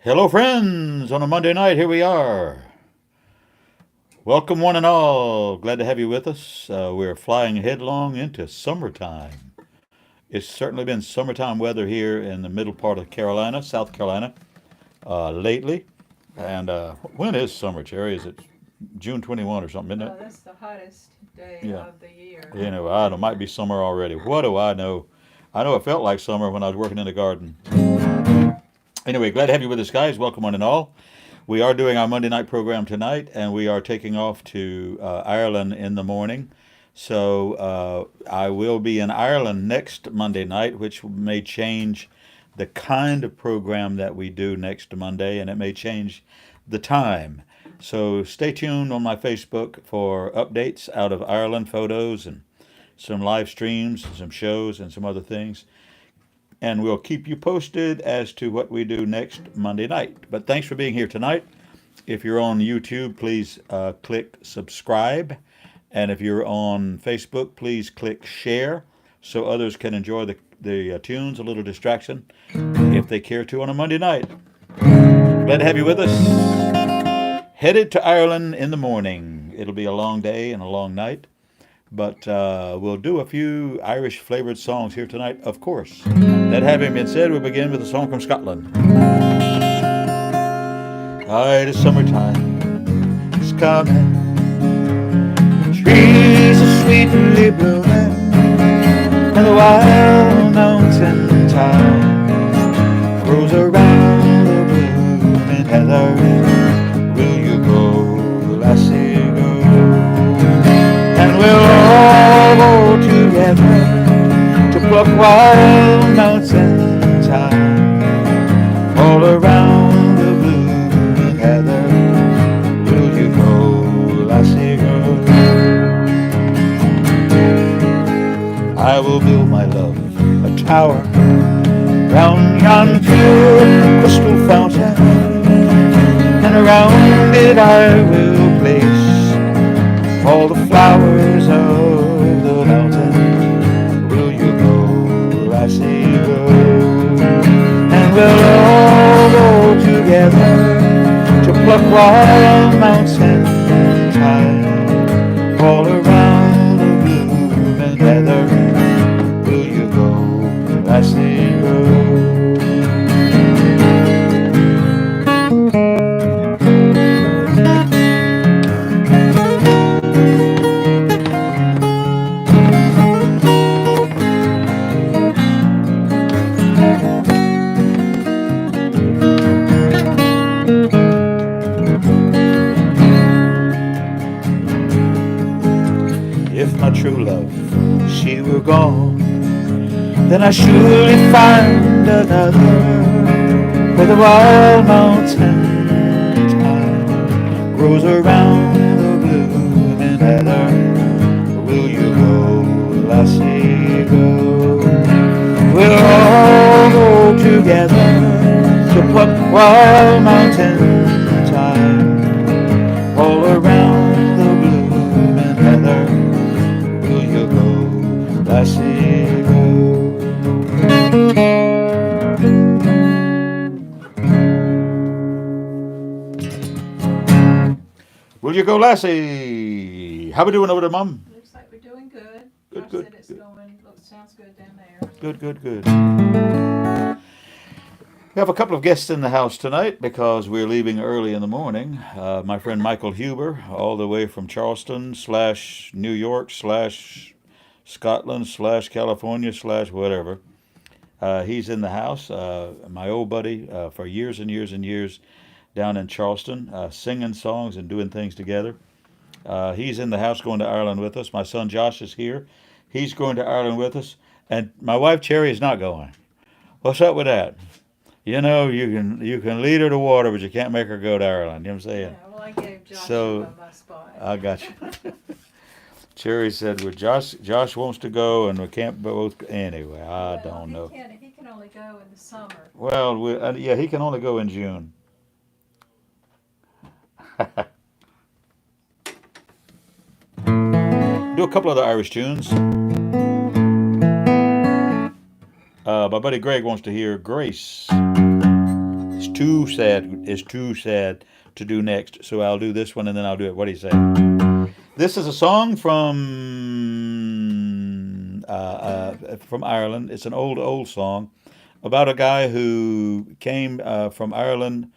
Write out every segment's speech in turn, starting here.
Hello, friends. On a Monday night, here we are. Welcome, one and all. Glad to have you with us. We're flying headlong into summertime. It's certainly been summertime weather here in the middle part of Carolina, South Carolina, lately. And when is summer, Cherry? Is it June 21 or something, isn't it? That's the hottest day Yeah. of the year. You know, I don't know. Might be summer already. What do I know? I know it felt like summer when I was working in the garden. Anyway, glad to have you with us, guys. Welcome, one and all. We are doing our Monday night program tonight, and we are taking off to Ireland in the morning. So I will be in Ireland next Monday night, which may change the kind of program that we do next Monday, and it may change the time. So stay tuned on my Facebook for updates out of Ireland, photos and some live streams, some shows, and some other things, and we'll keep you posted as to what we do next Monday night. But thanks for being here tonight. If you're on YouTube, please click subscribe. And if you're on Facebook, please click share so others can enjoy the tunes, a little distraction, if they care to on a Monday night. Glad to have you with us. Headed to Ireland in the morning. It'll be a long day and a long night. But we'll do a few Irish flavored songs here tonight, of course. That having been said, we'll begin with a song from Scotland. Aye, the summertime is coming. Trees are sweetly blooming, and the wild mountain thyme grows around the blooming heather. Will you go, lassie, go? And we'll all go together to pluck wild mountain thyme all around the blooming heather. Will you go, lassie, go? I will build, my love, a tower round yon pure crystal fountain, and around it I will place all the flowers of the mountain. Will you go, lassie, go? And we'll all go together to pluck wild mountain thyme all around the blooming heather. Will you go, lassie, go? If my true love, she were gone, then I surely find another where the wild mountain thyme grows around the blooming heather. Will you go, lassie, go? We'll all go together to pluck wild mountain thyme all around the blooming heather. Will you go, lassie, go? Will you go, lassie? How we doing over there, Mom? Looks like we're doing good. Good, Josh good, said it's good. going, sounds good down there. Good, good, good. We have a couple of guests in the house tonight because we're leaving early in the morning. My friend Michael Huber, all the way from Charleston slash New York slash Scotland slash California slash whatever. He's in the house. My old buddy for years and years and years down in Charleston, singing songs and doing things together. He's in the house going to Ireland with us. My son Josh is here. He's going to Ireland with us. And my wife Cherry is not going. What's up with that? You know, you can lead her to water, but you can't make her go to Ireland. You know what I'm saying? Yeah, well, I gave Josh So my spot. I got you. Cherry said, "Well, Josh wants to go, and we can't both." Anyway, I Well, don't know. he can only go in the summer. Well, yeah, he can only go in June. Do a couple of the Irish tunes. My buddy Greg wants to hear Grace. It's too sad to do next. So I'll do this one and then I'll do it. What do you say? This is a song from Ireland. It's an old song about a guy who came from Ireland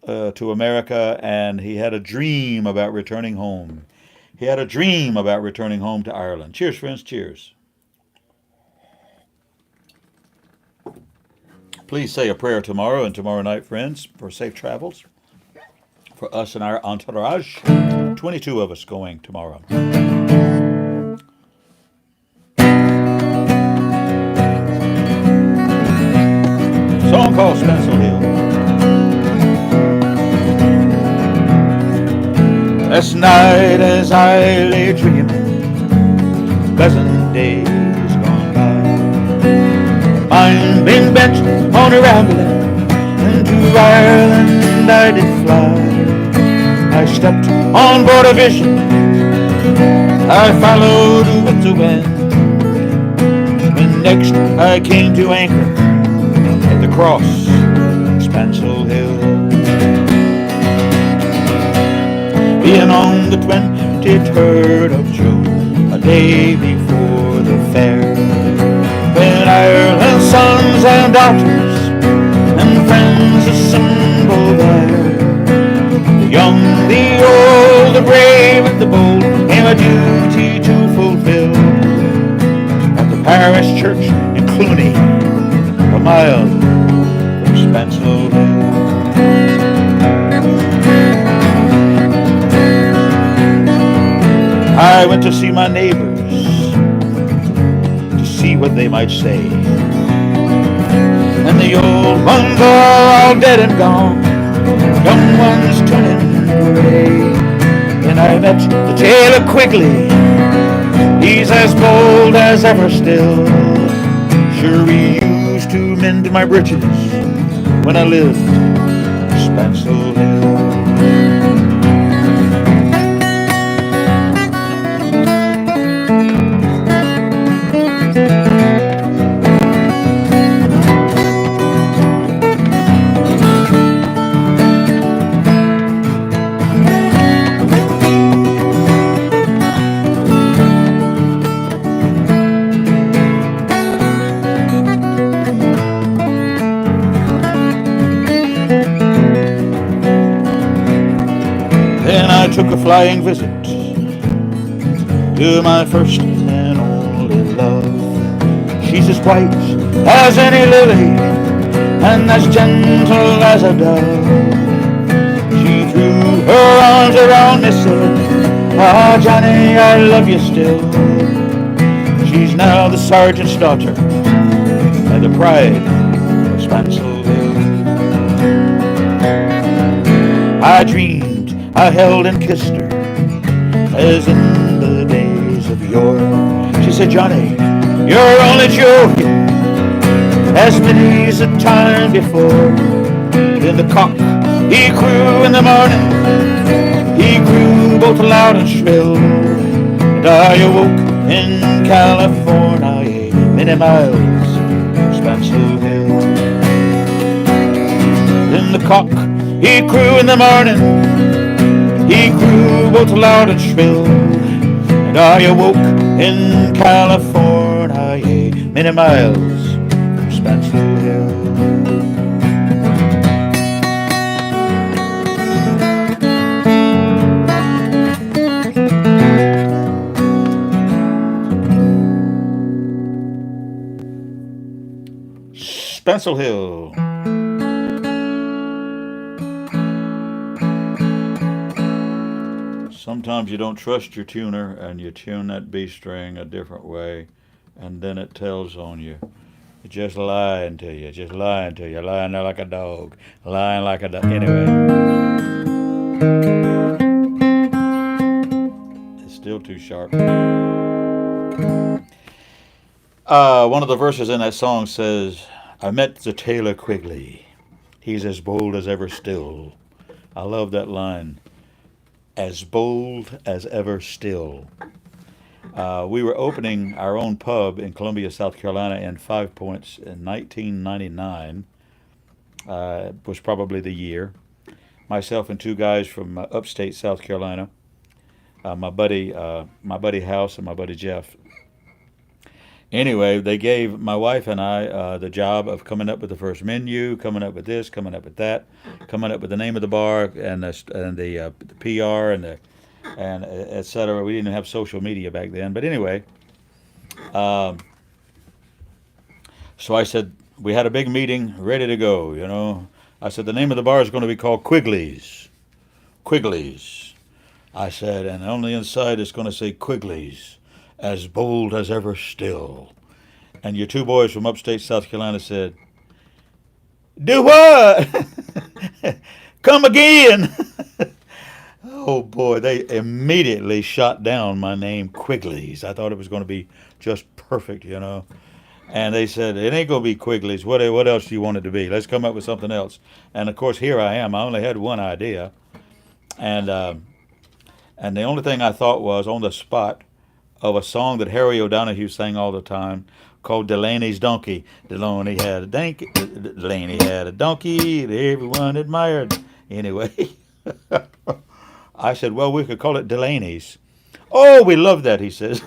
to America, and he had a dream about returning home. He had a dream about returning home to Ireland. Cheers, friends. Cheers. Please say a prayer tomorrow and tomorrow night, friends, for safe travels for us and our entourage. 22 of us going tomorrow. Song called Spencel Hill. Last night as I lay dreaming, pleasant days gone by, mind being bent on a rambling, into Ireland I did fly. I stepped on board a vision, I followed with the wind, when next I came to anchor at the cross, Spencel Hill. Being on the 23rd of June, a day before the fair, when Ireland's sons and daughters and friends assemble there, the young, the old, the brave and the bold, have a duty to fulfill at the parish church in Clooney, a mile from Spencel Hill. I went to see my neighbors, to see what they might say. And the old ones are all dead and gone, young ones turning gray. And I met the tailor Quigley, he's as bold as ever still. Sure he used to mend my breeches when I lived in Spencel Hill. I took a flying visit to my first and only love. She's as white as any lily and as gentle as a dove. She threw her arms around me, said, "Ah, Johnny, I love you still." She's now the sergeant's daughter and the pride of Spencel Hill. I dreamed I held and kissed her as in the days of yore. She said, "Johnny, you're only joking, as many's a time before." Then the cock, he crew in the morning, he crew both loud and shrill, and I awoke in California, many miles from Spencel Hill. Then the cock, he crew in the morning, he crew both loud and shrill, and I awoke in California, many miles from Spencel Hill. Spencel Hill. Sometimes you don't trust your tuner and you tune that B string a different way, and then it tells on you. It's just lying to you, lying there like a dog, lying like a dog. Anyway, it's still too sharp. One of the verses in that song says, "I met the tailor Quigley, he's as bold as ever still." I love that line. As bold as ever still. We were opening our own pub in Columbia, South Carolina in 5 Points in 1999. Was probably the year. Myself and two guys from upstate South Carolina, my buddy House and my buddy Jeff. Anyway, they gave my wife and I the job of coming up with the first menu, coming up with this, coming up with that, coming up with the name of the bar and the PR and et cetera. We didn't have social media back then, but anyway, um, so I said we had a big meeting ready to go. I said the name of the bar is going to be called Quigley's. Quigley's. I said, and on the inside it's going to say Quigley's, as bold as ever still. And your two boys from upstate South Carolina said, "Do what?" "Come again." Oh boy, they immediately shot down my name, Quigley's. I thought it was going to be just perfect. And they said, "It ain't going to be Quigley's. What else do you want it to be? Let's come up with something else." And of course, here I am. I only had one idea. And the only thing I thought was on the spot of a song that Harry O'Donoghue sang all the time called Delaney's Donkey. Delaney had a donkey that everyone admired. Anyway, I said, well, we could call it Delaney's. "Oh, we love that," he says.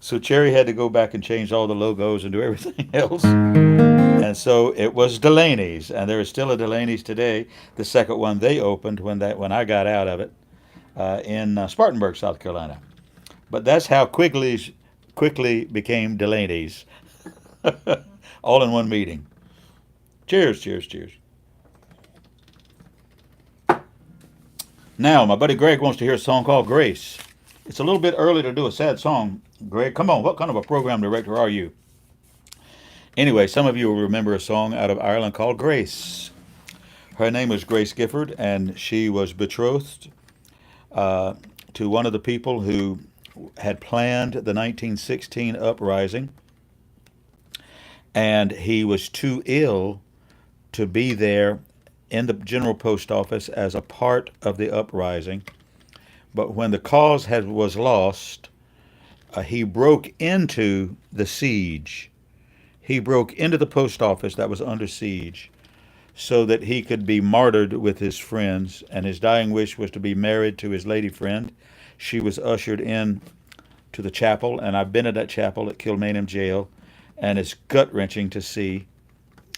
So Cherry had to go back and change all the logos and do everything else. And so it was Delaney's, and there is still a Delaney's today. The second one they opened when I got out of it in Spartanburg, South Carolina. But that's how Quigley's quickly became Delaney's, all in one meeting. Cheers, cheers, cheers. Now, my buddy Greg wants to hear a song called Grace. It's a little bit early to do a sad song. Greg, come on, what kind of a program director are you? Anyway, some of you will remember a song out of Ireland called Grace. Her name was Grace Gifford, and she was betrothed to one of the people who had planned the 1916 uprising, and he was too ill to be there in the General Post Office as a part of the uprising. But when the cause was lost, he broke into the siege. He broke into the post office that was under siege so that he could be martyred with his friends, and his dying wish was to be married to his lady friend. She was ushered in to the chapel, and I've been at that chapel at Kilmainham Jail, and it's gut-wrenching to see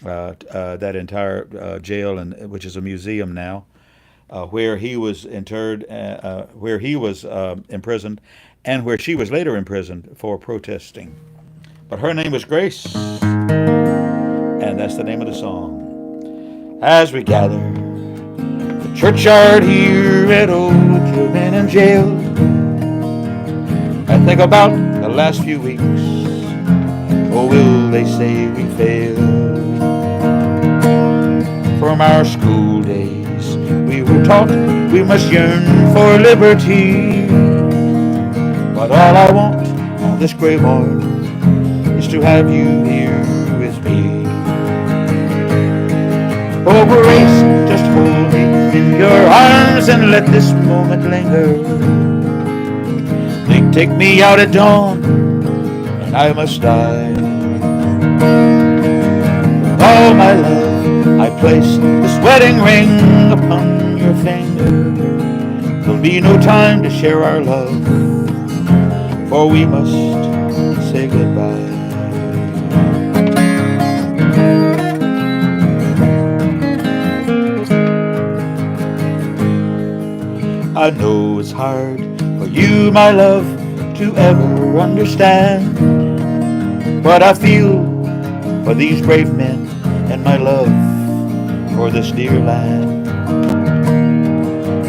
that entire jail, which is a museum now, where he was interred, where he was imprisoned, and where she was later imprisoned for protesting. But her name was Grace, and that's the name of the song. As we gather the churchyard here at old Kilmainham Jail, I think about the last few weeks. Or will they say we failed? From our school days we were taught we must yearn for liberty. But all I want on this gray morn is to have you here with me. Oh, Grace, just hold me in your arms and let this moment linger. They take me out at dawn and I must die. With all my love I place this wedding ring upon your finger. There'll be no time to share our love, for we must say goodbye. I know it's hard for you, my love, to ever understand what I feel for these brave men and my love for this dear land.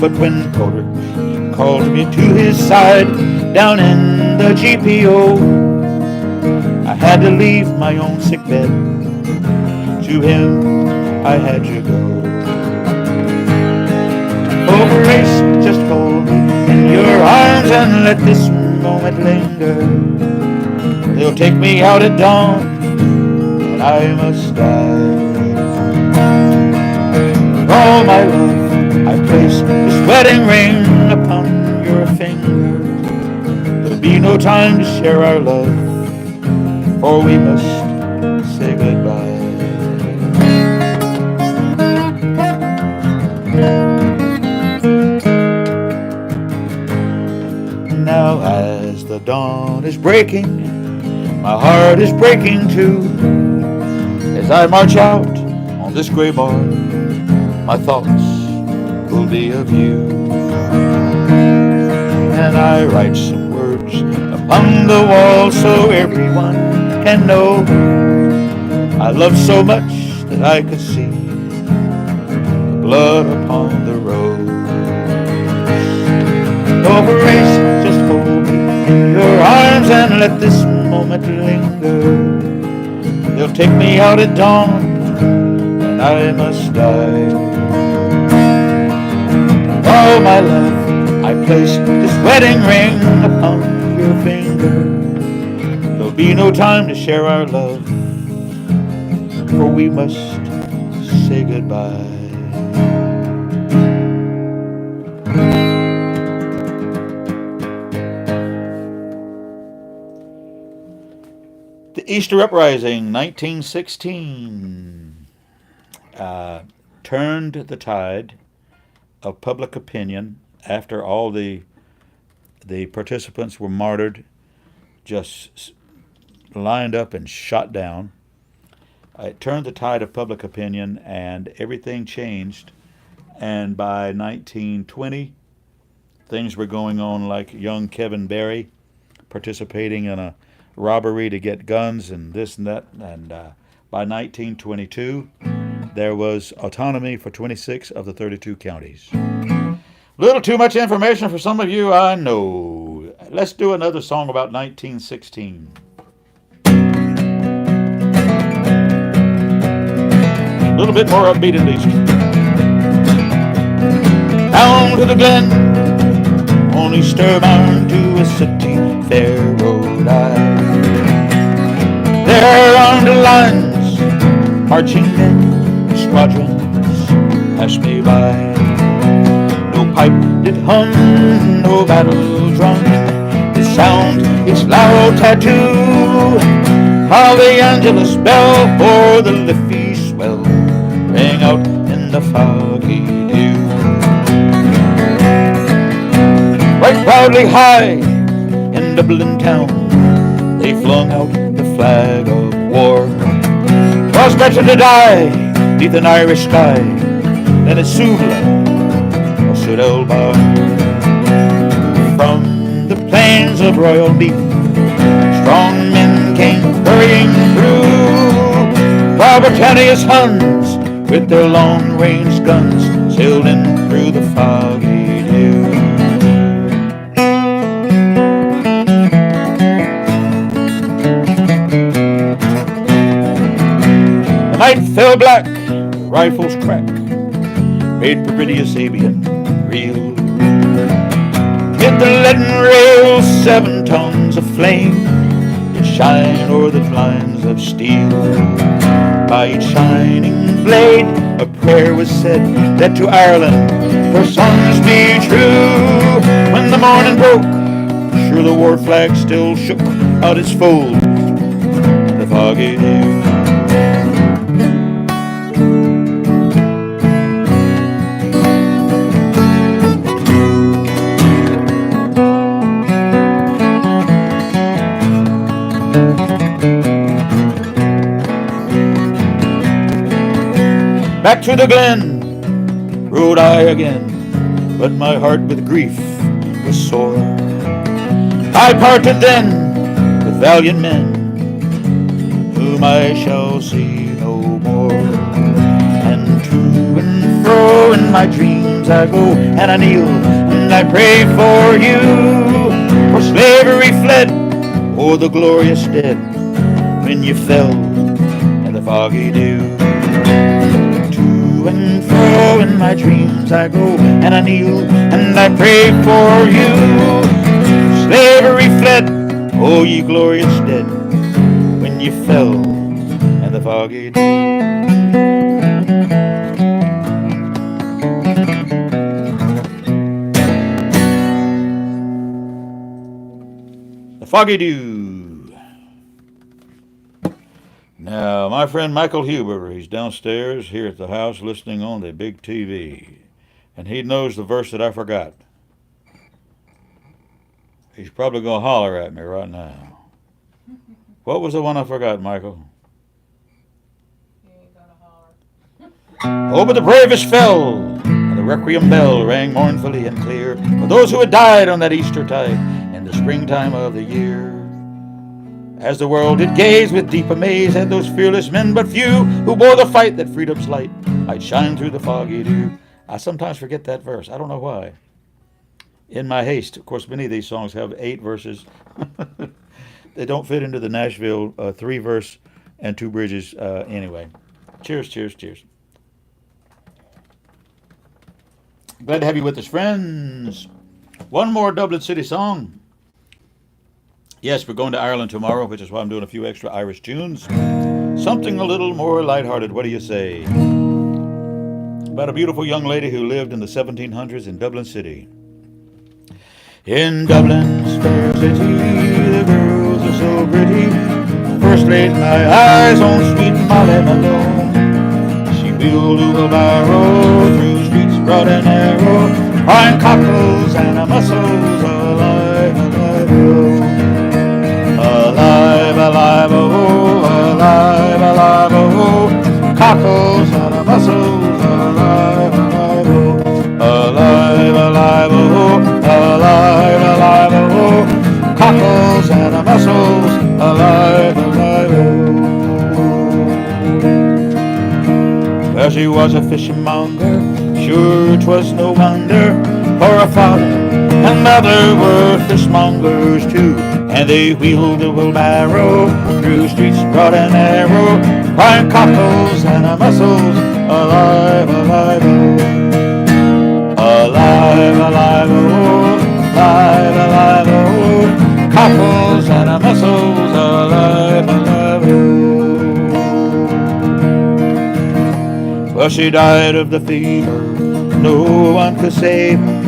But when Porter called me to his side down in the GPO, I had to leave my own sick bed. To him I had to go. Oh, Grace, just hold me in your arms and let this moment linger. They'll take me out at dawn and I must die. With all my love I place this wedding ring upon your finger. There'll be no time to share our love, for we must say goodbye. the dawn is breaking, my heart is breaking too. As I march out on this gray barn, my thoughts will be of you. And I write some words upon the wall so everyone can know I love so much that I could see the blood upon the rose. Over race, just hold me in your arms and let this moment linger. They'll take me out at dawn and I must die. Oh, my love, I place this wedding ring upon your finger. There'll be no time to share our love, for we must say goodbye. The Easter Uprising, 1916, turned the tide of public opinion after all the participants were martyred, just lined up and shot down. It turned the tide of public opinion and everything changed. And by 1920, things were going on like young Kevin Barry participating in a robbery to get guns and this and that. And by 1922, there was autonomy for 26 of the 32 counties. Little too much information for some of you, I know. Let's do another song about 1916. A little bit more upbeat at least. Down to the glen, on Easter morn to a city fair rode I. There on the lines, marching men, squadrons passed me by. No pipe did hum, no battle drum, the sound, its loud tattoo. How the Angelus bell for the Liffey swell rang out in the foggy dew. Right proudly high in Dublin town, they flung out the flag of war. 'Twas better to die neath an Irish sky than at Suvla or Sudelbar. From the plains of Royal Meath, strong men came hurrying through, while Britannia's Huns with their long-range guns sailed in through the foggy dew. The night fell black, rifles crack, made Peridius Abian reel. Mid the leaden rails, 7 tons of flame did shine o'er the lines of steel. By each shining blade a prayer was said, that to Ireland her sons be true. When the morning broke, sure the war flag still shook out its folds in the foggy dew. Back to the glen rode I again, but my heart with grief was sore. I parted then with valiant men, whom I shall see no more. And to and fro in my dreams I go, and I kneel and I pray for you. For slavery fled o'er the glorious dead when you fell in the foggy dew. To and fro in my dreams I go, and I kneel and I pray for you. Slavery fled, oh ye glorious dead, when you fell in the foggy dew. The foggy dew. Now, my friend Michael Huber, he's downstairs here at the house listening on the big TV. And he knows the verse that I forgot. He's probably going to holler at me right now. What was the one I forgot, Michael? You ain't gonna holler. Oh, but the bravest fell, and the requiem bell rang mournfully and clear for those who had died on that Easter tide in the springtime of the year. As the world did gaze with deep amaze at those fearless men but few who bore the fight that freedom's light might shine through the foggy dew. I sometimes forget that verse. I don't know why. In my haste, of course, many of these songs have 8 verses. They don't fit into the Nashville 3-verse and 2 bridges anyway. Cheers, cheers, cheers. Glad to have you with us, friends. One more Dublin City song. Yes, we're going to Ireland tomorrow, which is why I'm doing a few extra Irish tunes. Something a little more lighthearted, what do you say? About a beautiful young lady who lived in the 1700s in Dublin City. In Dublin's fair city, the girls are so pretty. First laid my eyes on sweet Molly Malone. She wheeled a wheelbarrow through streets broad and narrow, buying cockles and mussels, alive, alive, oh. Alive, alive, oh, alive, alive, oh. Cockles and mussels, alive, alive, oh. Alive, alive, oh, alive, alive, oh. Cockles and mussels, alive, alive, oh. Well, she was a fishmonger, sure 'twas no wonder, for her father and mother were fishmongers too, and they wheeled a wheelbarrow through streets broad and narrow, buying cockles and mussels, alive, alive, oh. Alive, alive, oh, alive, alive, oh, cockles and mussels, alive, alive, oh. Well, she died of the fever, no one could save her,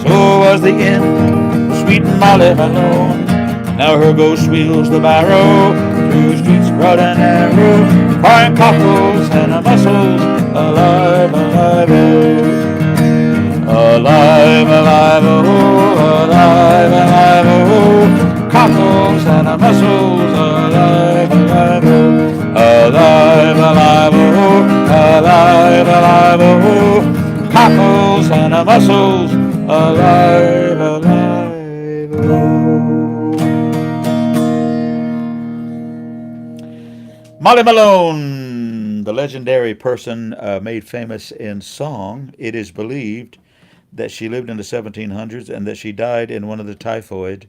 so was the end, sweet Molly Malone. Now her ghost wheels the barrow through streets broad and narrow, buying cockles and mussels, alive, alive, oh. Alive, alive, oh, alive, alive, oh, cockles and mussels, alive, alive, oh, alive, alive, oh, alive, alive, oh, cockles and mussels, alive, alive, oh. Molly Malone, the legendary person made famous in song. It is believed that she lived in the 1700s and that she died in one of the typhoid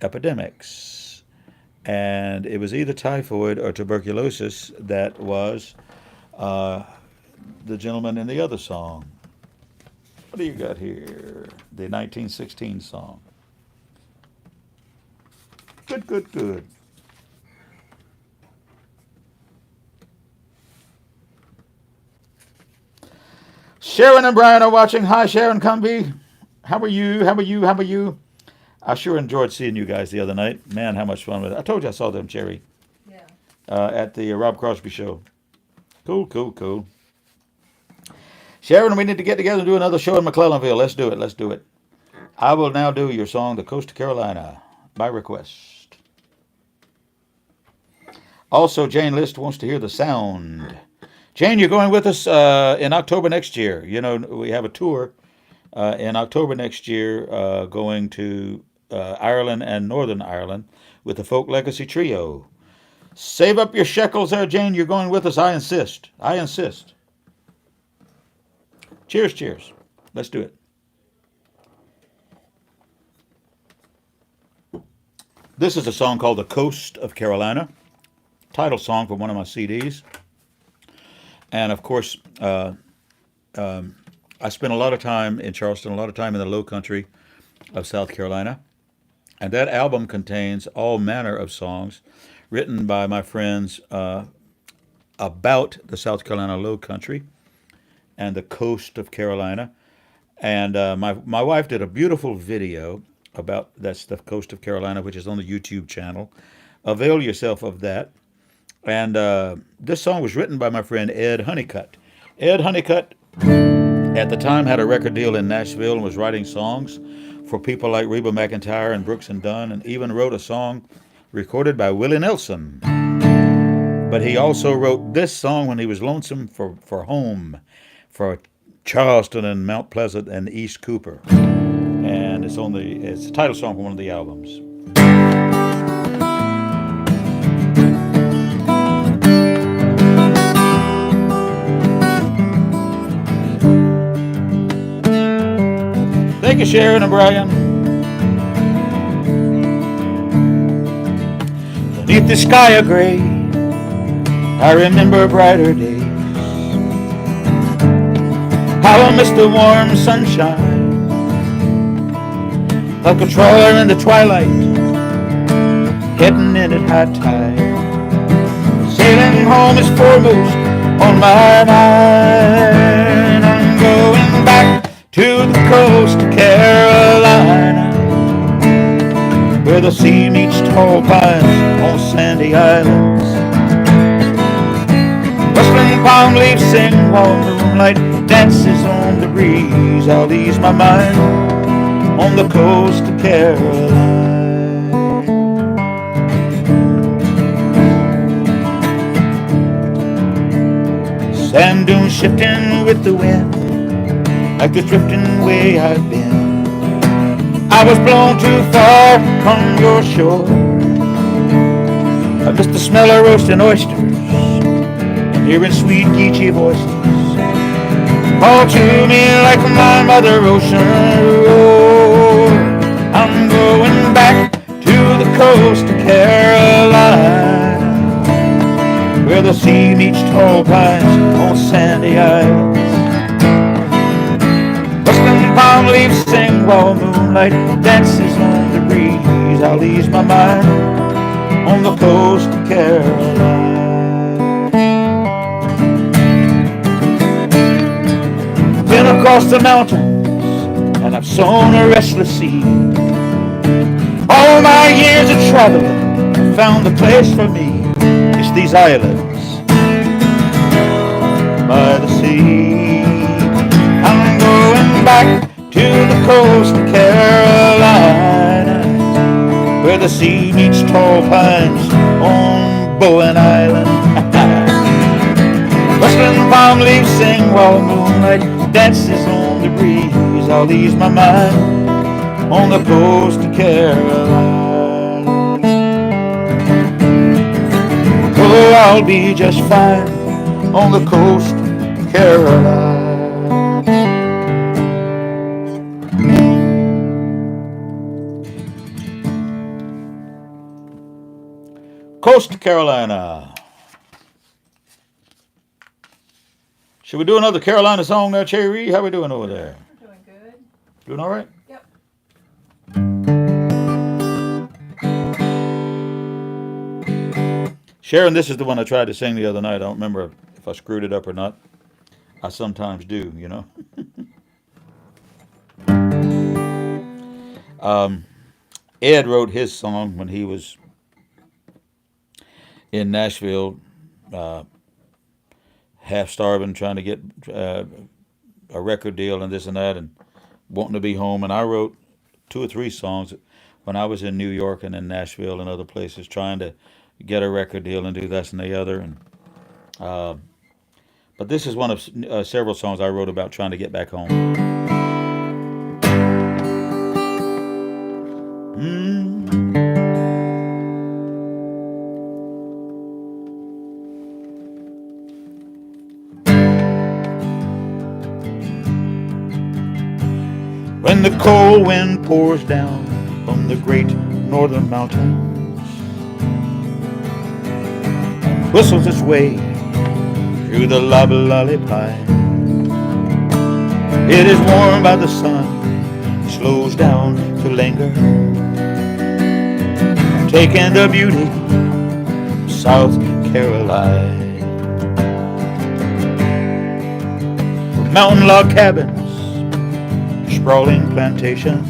epidemics. And it was either typhoid or tuberculosis that was the gentleman in the other song. What do you got here? The 1916 song. Good, good, good. Sharon and Brian are watching. Hi, Sharon Cumby. How are you? How are you? How are you? I sure enjoyed seeing you guys the other night. Man, how much fun was it? I told you I saw them, Jerry, Yeah. at the Rob Crosby show. Cool, cool, cool. Sharon, we need to get together and do another show in McClellanville. Let's do it. Let's do it. I will now do your song, The Coast of Carolina, by request. Also, Jane List wants to hear the sound. Jane, you're going with us in October next year. You know, we have a tour in October next year going to Ireland and Northern Ireland with the Folk Legacy Trio. Save up your shekels there, Jane. You're going with us. I insist. I insist. Cheers, cheers. Let's do it. This is a song called The Coast of Carolina, title song from one of my CDs. And of course, I spent a lot of time in Charleston, a lot of time in the low country of South Carolina. And that album contains all manner of songs written by my friends about the South Carolina low country and the coast of Carolina. And my wife did a beautiful video about that's the coast of Carolina, which is on the YouTube channel. Avail yourself of that. And this song was written by my friend Ed Honeycutt. Ed Honeycutt, at the time, had a record deal in Nashville and was writing songs for people like Reba McEntire and Brooks and Dunn, and even wrote a song recorded by Willie Nelson. But he also wrote this song when he was lonesome for home, for Charleston and Mount Pleasant and East Cooper. And it's the title song from one of the albums. Thank you, Sharon and Brian. Beneath the sky of gray, I remember brighter days. How I miss the warm sunshine, like a trawler in the twilight, heading in at high tide. Sailing home is foremost on my mind. I'm going back to the coast of Carolina, where the sea meets tall pines on sandy islands. Rustling palm leaves sing while moonlight dances on the breeze. I'll ease my mind on the coast of Carolina. Sand dunes shifting with the wind, like the drifting way I've been. I was blown too far from your shore. I missed the smell of roasting oysters and hearing sweet Geechee voices call to me like my mother ocean roared. I'm going back to the coast of Carolina, where the sea meets tall pines on sandy islands. Rustling palm leaves sing while moonlight dances on the breeze. I'll ease my mind on the coast of Carolina. Been across the mountains and I've sown a restless seed. All my years of traveling, I found the place for me. It's these islands by the sea. I'm going back to the coast of Carolina, where the sea meets tall pines on Bowen Island. Rustling palm leaves sing while moonlight dances on the breeze. I'll ease my mind on the coast of Carolina. Oh, I'll be just fine on the coast of Carolina. Coast of Carolina. Should we do another Carolina song there, Cherry? How we doing over there? Doing good. Doing all right? Yep. Sharon, this is the one I tried to sing the other night. I don't remember if I screwed it up or not. I sometimes do, you know. Ed wrote his song when he was in Nashville, half starving, trying to get a record deal and this and that, and wanting to be home. And I wrote 2 or 3 songs when I was in New York and in Nashville and other places, trying to get a record deal and do this and the other. And but this is one of several songs I wrote about trying to get back home. When the cold wind pours down from the great northern mountains, whistles its way through the loblolly pine, it is warmed by the sun, slows down to linger, taking the beauty of South Carolina. Mountain log cabins, sprawling plantations,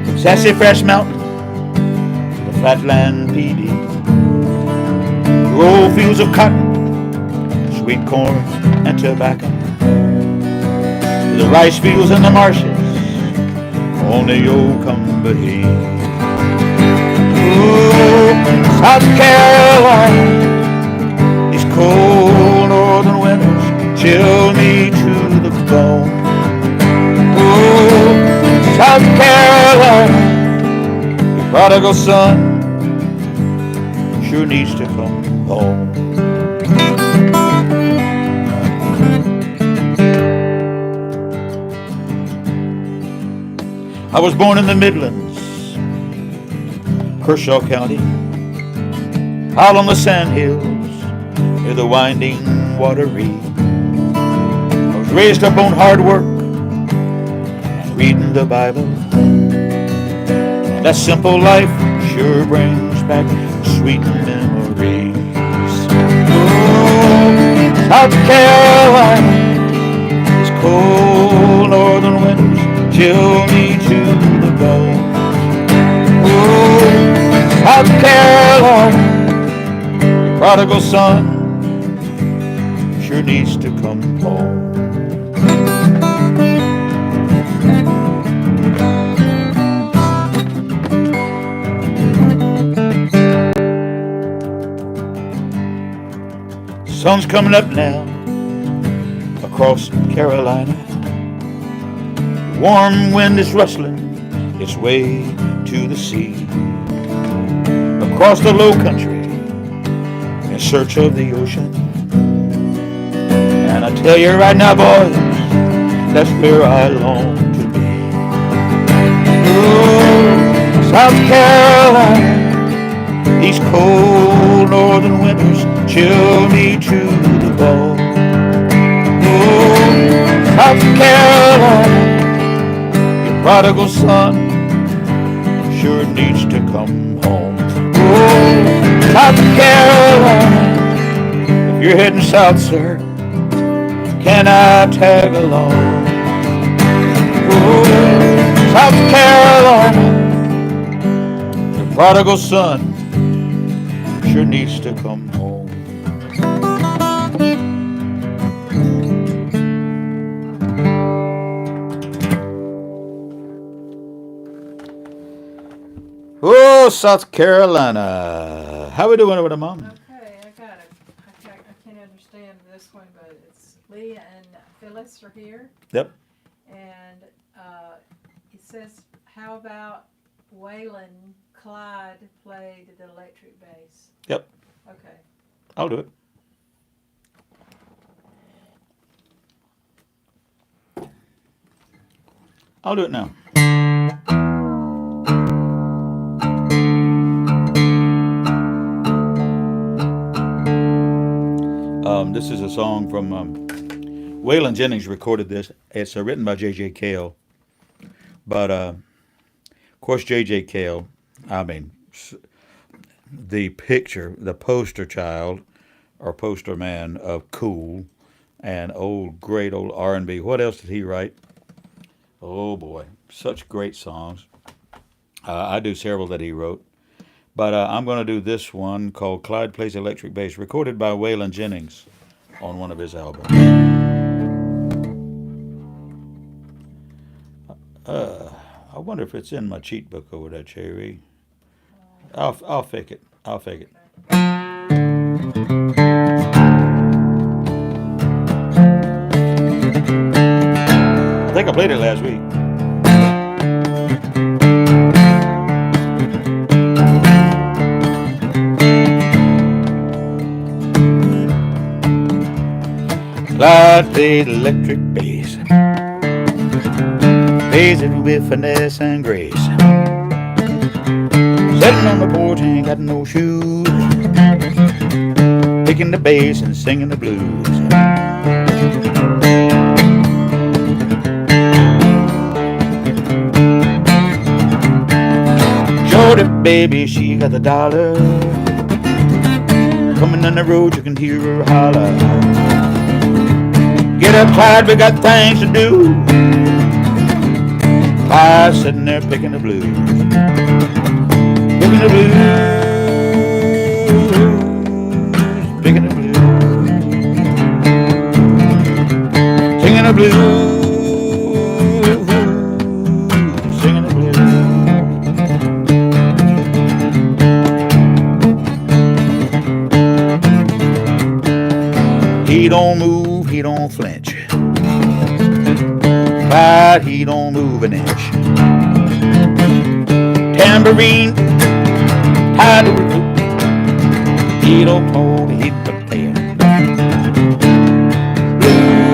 from Sassafras Mountain to the Flatland PD, through old fields of cotton, sweet corn and tobacco, to the rice fields and the marshes on the old Cumberland. Oh, South Carolina, these cold northern winters chill me to the bone. Oh, South Carolina, your prodigal son sure needs to come home. I was born in the Midlands, Kershaw County, out on the sandhills near the winding water reed. I was raised up on hard work and reading the Bible. That simple life sure brings back sweet memories. Oh, South Carolina, these cold northern winters chill me to the bone. Oh, South Carolina, your prodigal son sure needs to come home. Sun's coming up now across Carolina. Warm wind is rustling its way to the sea. Across the low country in search of the ocean. And I tell you right now, boys, that's where I long to be. Oh, South Carolina, these cold northern winters chill me to the bone. Oh, South Carolina, your prodigal son sure needs to come home. Oh, South Carolina, if you're heading south, sir, can I tag along? Oh, South Carolina, your prodigal son sure needs to come home. Oh, South Carolina. How we doing over there, Mom? Okay, I got it. I can't understand this one, but it's Leah and Phyllis are here. Yep. And it says, how about Waylon Clyde played the electric bass? Yep. Okay. I'll do it. I'll do it now. This is a song from Waylon Jennings recorded this. It's written by J.J. Cale. But, of course, J.J. Cale, I mean, the picture, the poster child or poster man of cool and great old R&B. What else did he write? Oh, boy. Such great songs. I do several that he wrote. But I'm going to do this one called Clyde Plays Electric Bass, recorded by Waylon Jennings on one of his albums. I wonder if it's in my cheat book over there, Cherry. I'll fake it. I'll fake it. I think I played it last week. Clyde played electric bass, plays it with finesse and grace. Sitting on the porch, ain't got no shoes, picking the bass and singing the blues. Shorty baby, she got the dollar. Coming down the road, you can hear her holler. Get up, Clyde, we got things to do. Clyde sitting there picking the blues. Picking the blues. Picking the blues. Singing the blues. Singing the blues. Clyde, he don't move an inch. Tambourine, how do we do? He don't hold, he don't play it. Blues,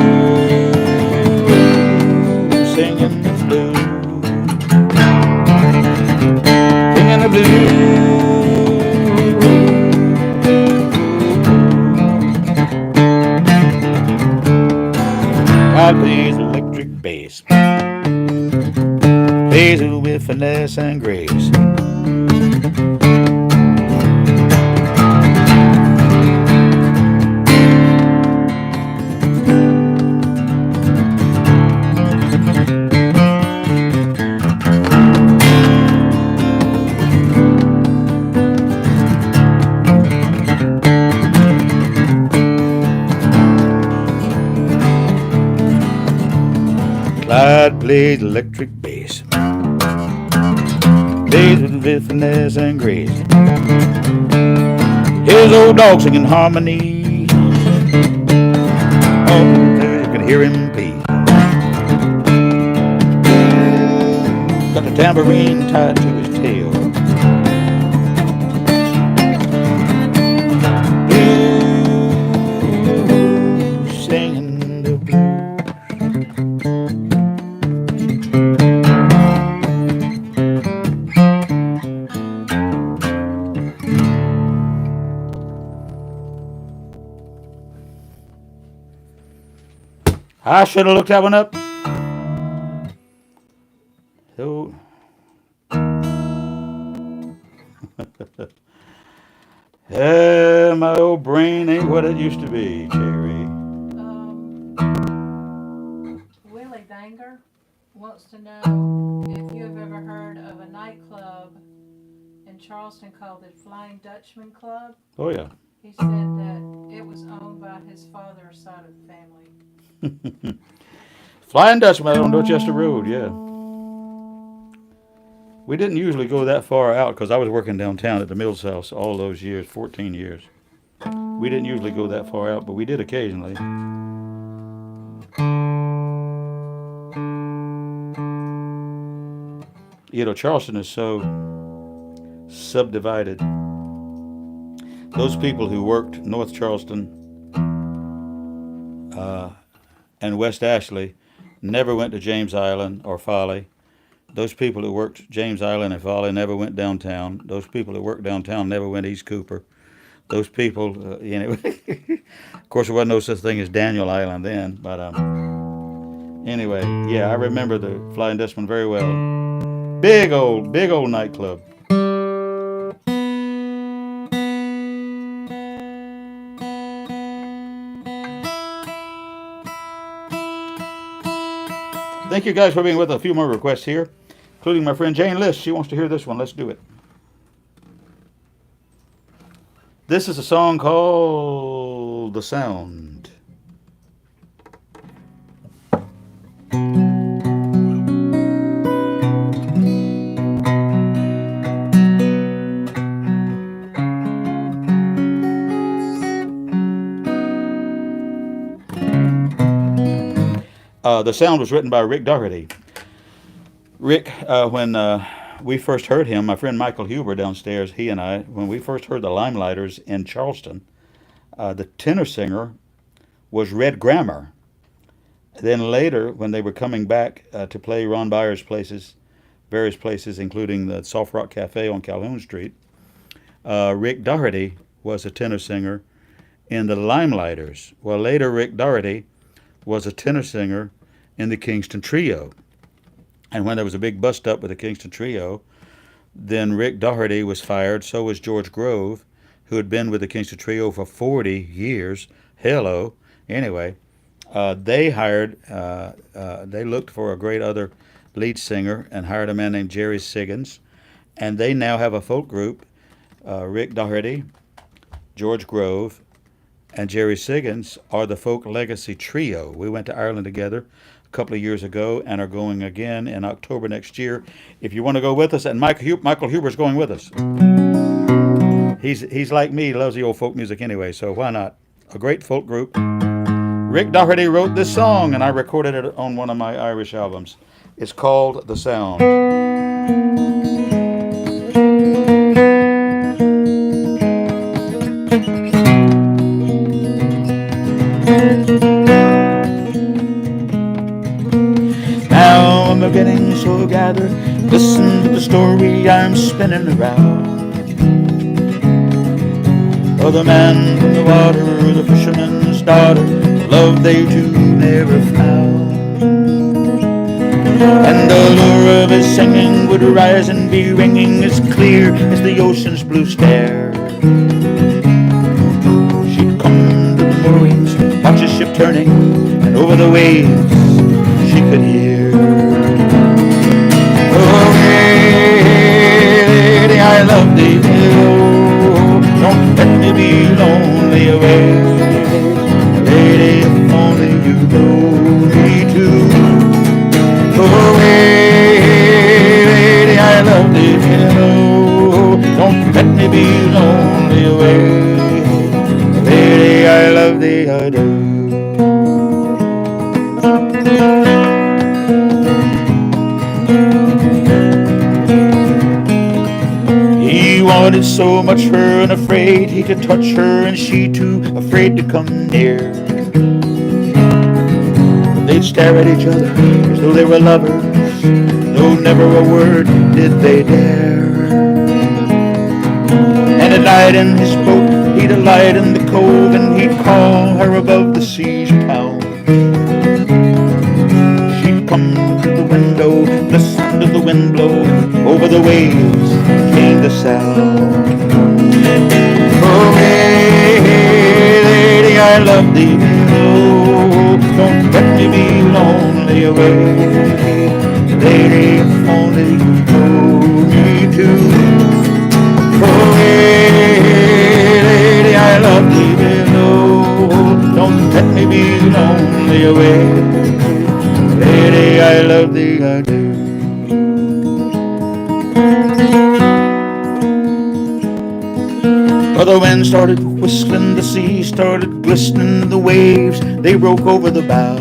singing the blues, singing the blues. God plays electric bass, plays it with finesse and grace. Clyde plays electric bass, plays with finesse and grace. Here's old dog singing harmony. Oh, you can hear him pee. Got the tambourine tied to his tail. Blues, singing the blues. I should have looked that one up. So, my old brain ain't what it used to be, Cherry. Willie Danger wants to know if you have ever heard of a nightclub in Charleston called the Flying Dutchman Club. Oh, yeah. He said that it was owned by his father's side of the family. Flying Dutchman on Dorchester Road, yeah. We didn't usually go that far out because I was working downtown at the Mills House all those years, 14 years. We didn't usually go that far out, but we did occasionally. You know, Charleston is so subdivided. Those people who worked North Charleston and West Ashley never went to James Island or Folly. Those people who worked James Island and Folly never went downtown. Those people who worked downtown never went East Cooper. Those people, of course, there wasn't no such thing as Daniel Island then. But anyway, yeah, I remember the Flying Dutchman very well. Big old nightclub. Thank you guys for being with us. A few more requests here, including my friend Jane List. She wants to hear this one. Let's do it. This is a song called The Sound. The Sound was written by Rick Doherty. Rick, when we first heard him, my friend Michael Huber downstairs, he and I, when we first heard the Limelighters in Charleston, the tenor singer was Red Grammer. Then later, when they were coming back to play Ron Byers' places, various places, including the Soft Rock Cafe on Calhoun Street, Rick Doherty was a tenor singer in the Limelighters. Well, later Rick Doherty was a tenor singer in the Kingston Trio. And when there was a big bust-up with the Kingston Trio, then Rick Doherty was fired. So was George Grove, who had been with the Kingston Trio for 40 years. Hello. Anyway, they looked for a great other lead singer and hired a man named Jerry Siggins. And they now have a folk group, Rick Doherty, George Grove, and Jerry Siggins are the Folk Legacy Trio. We went to Ireland together a couple of years ago and are going again in October next year. If you want to go with us, and Michael Huber's going with us. He's like me, he loves the old folk music anyway, so why not? A great folk group. Rick Doherty wrote this song, and I recorded it on one of my Irish albums. It's called The Sound. Now I'm getting so gathered. Listen to the story I'm spinning around. Oh, the man from the water, the fisherman's daughter, the love they two never found. And the lure of his singing would rise and be ringing as clear as the ocean's blue stare. She'd come to the moorings, watch his ship turning, and over the waves she could hear. Oh, hey, lady, I love thee. Don't let me be lonely away. Lady, if only you know me too. Oh, hey, lady, I love thee. Don't let me be lonely away. Lady, I love thee, I do. He wanted so much her and afraid he could touch her, and she too afraid to come near. They'd stare at each other as though they were lovers, though never a word did they dare. And at night in his boat he'd alight in the cove, and he'd call her above the siege town. She'd come to the window, listen to the wind blow, over the waves came the sound. Oh, hey, hey, lady, I love thee. Oh, don't let me be lonely away. Lady, if only you know me too. Oh, hey, lady, I love thee. Oh, don't let me be lonely away. Lady, I love thee, I do. Well, the wind started whistling, the sea started glistening, the waves, they broke over the bow.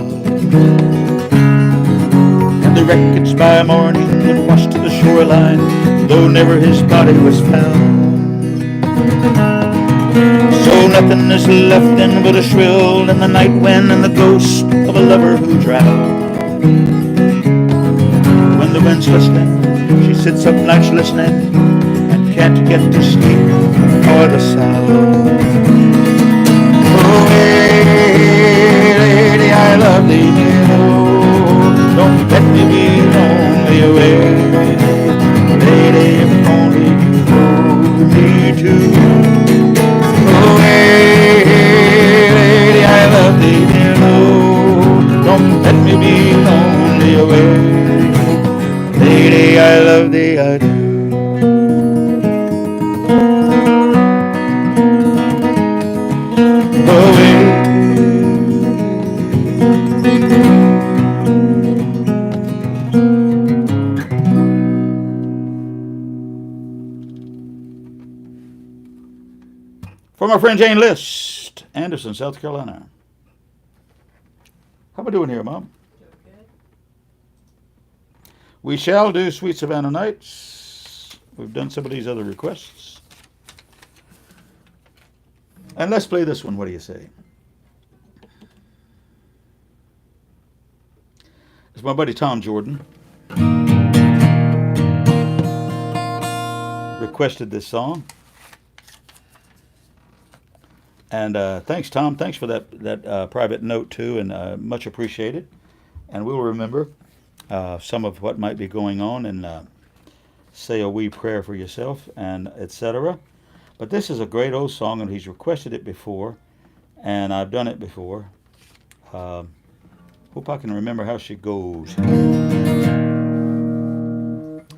And the wreckage by morning would wash to the shoreline, though never his body was found. So nothing is left then but a shrill in the night wind and the ghost of a lover who drowned. When the wind's listening, she sits up nights listening, and can't get to sleep or the sound. Oh, hey, lady, I love thee. Oh, don't let me be lonely away. Lady, if only you know me too. Oh, hey, lady, I love thee. Oh, don't let me be lonely away. Lady, I love thee, I do. For my friend Jane List, Anderson, South Carolina. How am I doing here, Mom? Good. We shall do Sweet Savannah Nights. We've done some of these other requests. And let's play this one. What do you say? It's my buddy Tom Jordan. Requested this song. And thanks, Tom. Thanks for that private note, too, and much appreciated. And we'll remember some of what might be going on and say a wee prayer for yourself, and etc. But this is a great old song, and he's requested it before, and I've done it before. Hope I can remember how she goes.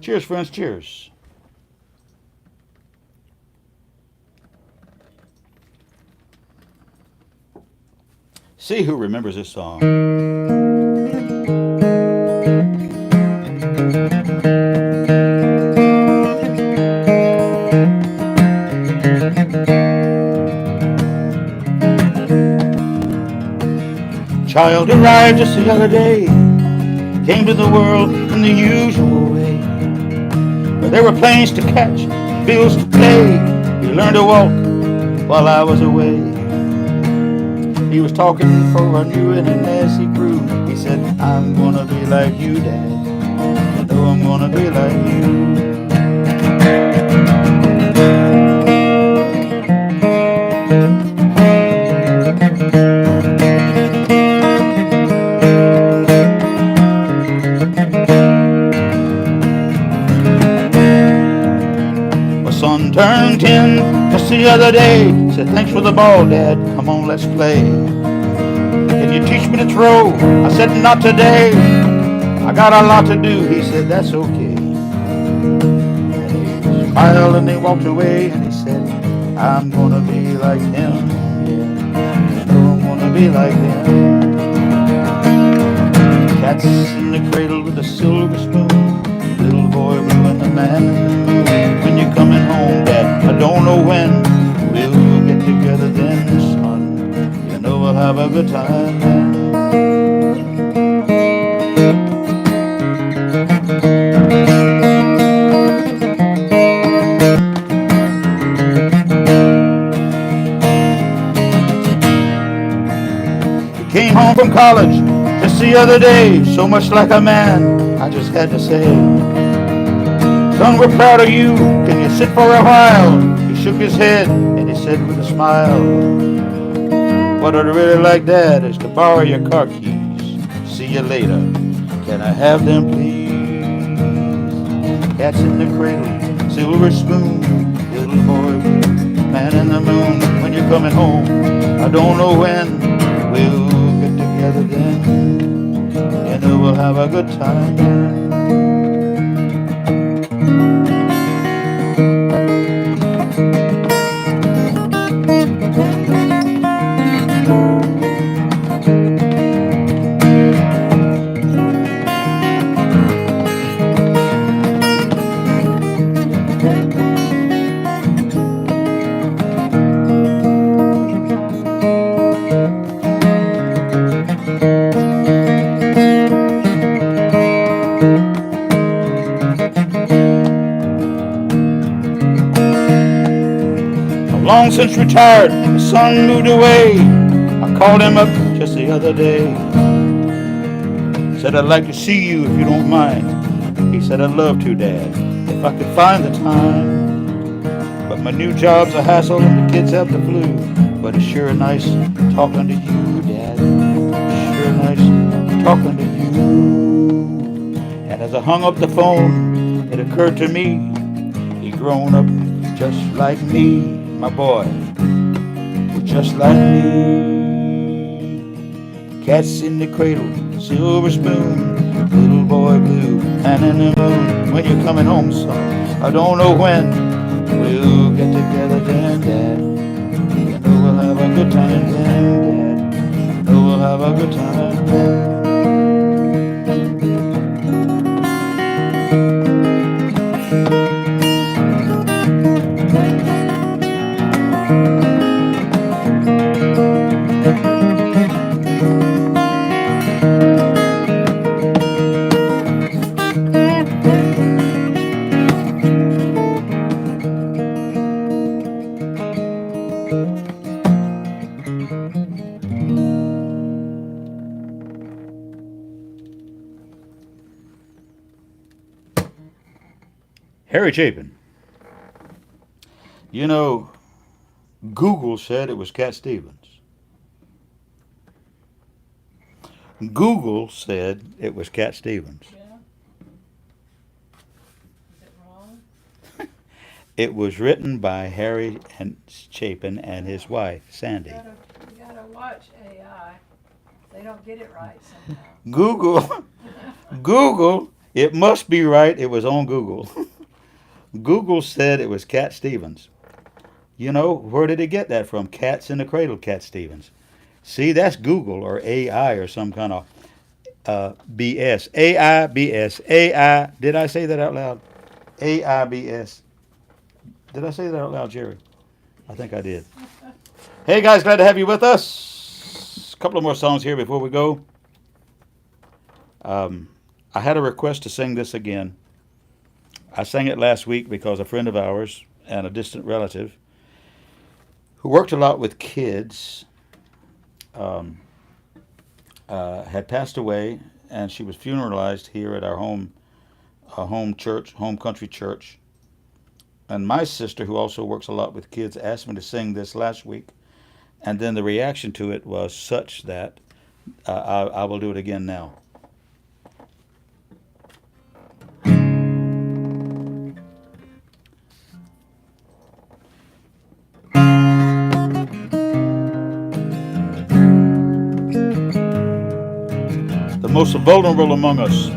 Cheers, friends. Cheers. See who remembers this song. child arrived just the other day, came to the world in the usual way. But there were planes to catch, bills to pay. He learned to walk while I was away. He was talking for I knew it, and as he grew, he said, I'm gonna be like you, Dad. You know I'm gonna be like you. My son turned 10 just the other day. Said, thanks for the ball, Dad. Come on, let's play. Can you teach me to throw? I said, not today. I got a lot to do. He said, that's okay. And he smiled and he walked away, and he said, I'm gonna be like him. Yeah, I know I'm gonna be like him. Cat's in the cradle with a silver spoon. Little boy blue and the man in the moon. When you're coming home, Dad, I don't know when. We'll get together then, son. You know we'll have a good time then. Came home from college just the other day, so much like a man, I just had to say, son, we're proud of you, can you sit for a while? He shook his head and he said with a smile, what I'd really like, Dad, is to borrow your car keys. See you later, can I have them please? Cat's in the cradle, silver spoon, little boy, man in the moon. When you're coming home, I don't know when. We'll get together then. You know we'll have a good time. Long since retired, his son moved away. I called him up just the other day. Said, I'd like to see you if you don't mind. He said, I'd love to, Dad, if I could find the time. But my new job's a hassle and the kids have the flu. But it's sure nice talking to you, Dad. It's sure nice talking to you. And as I hung up the phone, it occurred to me, he'd grown up just like me. My boy, just like me. Cat's in the cradle, silver spoon, little boy blue, and in the moon. When you're coming home, son, I don't know when. We'll get together then, Dad. You know we'll have a good time then, Dad. You know we'll have a good time then. Harry Chapin. You know, Google said it was Cat Stevens. Google said it was Cat Stevens. Yeah. Is it wrong? It was written by Harry and Chapin and his wife, Sandy. You gotta watch AI. They don't get it right sometimes. Google, it must be right. It was on Google. Google said it was Cat Stevens. You know, where did it get that from? Cats in the Cradle, Cat Stevens. See, that's Google or AI or some kind of BS. AI, BS. AI. Did I say that out loud? AI, BS. Did I say that out loud, Jerry? I think I did. Hey, guys, glad to have you with us. couple of more songs here before we go. I had a request to sing this again. I sang it last week because a friend of ours and a distant relative who worked a lot with kids had passed away, and she was funeralized here at our home church, home country church. And my sister, who also works a lot with kids, asked me to sing this last week, and then the reaction to it was such that I will do it again now. The most vulnerable among us.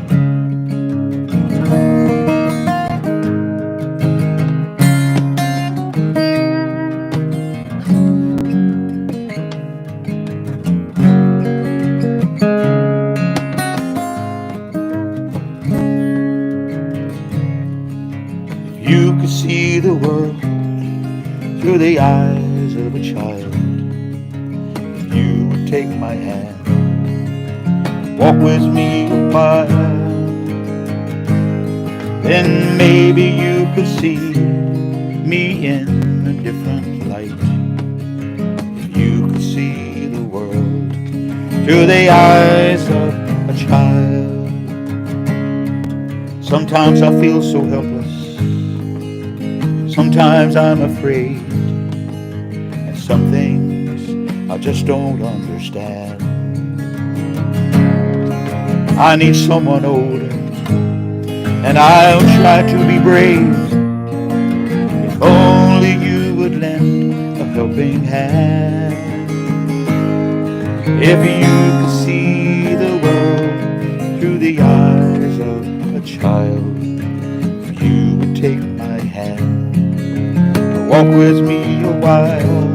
If you could see the world through the eyes of a child, if you would take my hand, walk with me a while, then maybe you could see me in a different light. If you could see the world through the eyes of a child. Sometimes I feel so helpless, sometimes I'm afraid, and some things I just don't understand. I need someone older, and I'll try to be brave. If only you would lend a helping hand. If you could see the world through the eyes of a child, if you would take my hand, walk with me a while,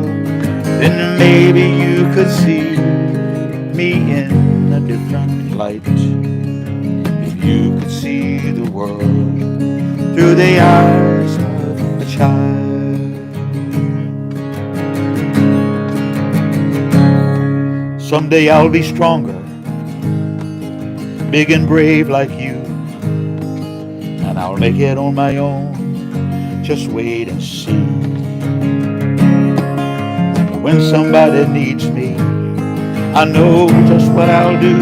then maybe you could see me in a different light. If you could see the world through the eyes of a child. Someday I'll be stronger, big and brave like you, and I'll make it on my own. Just wait and see. When somebody needs me, I know just what I'll do.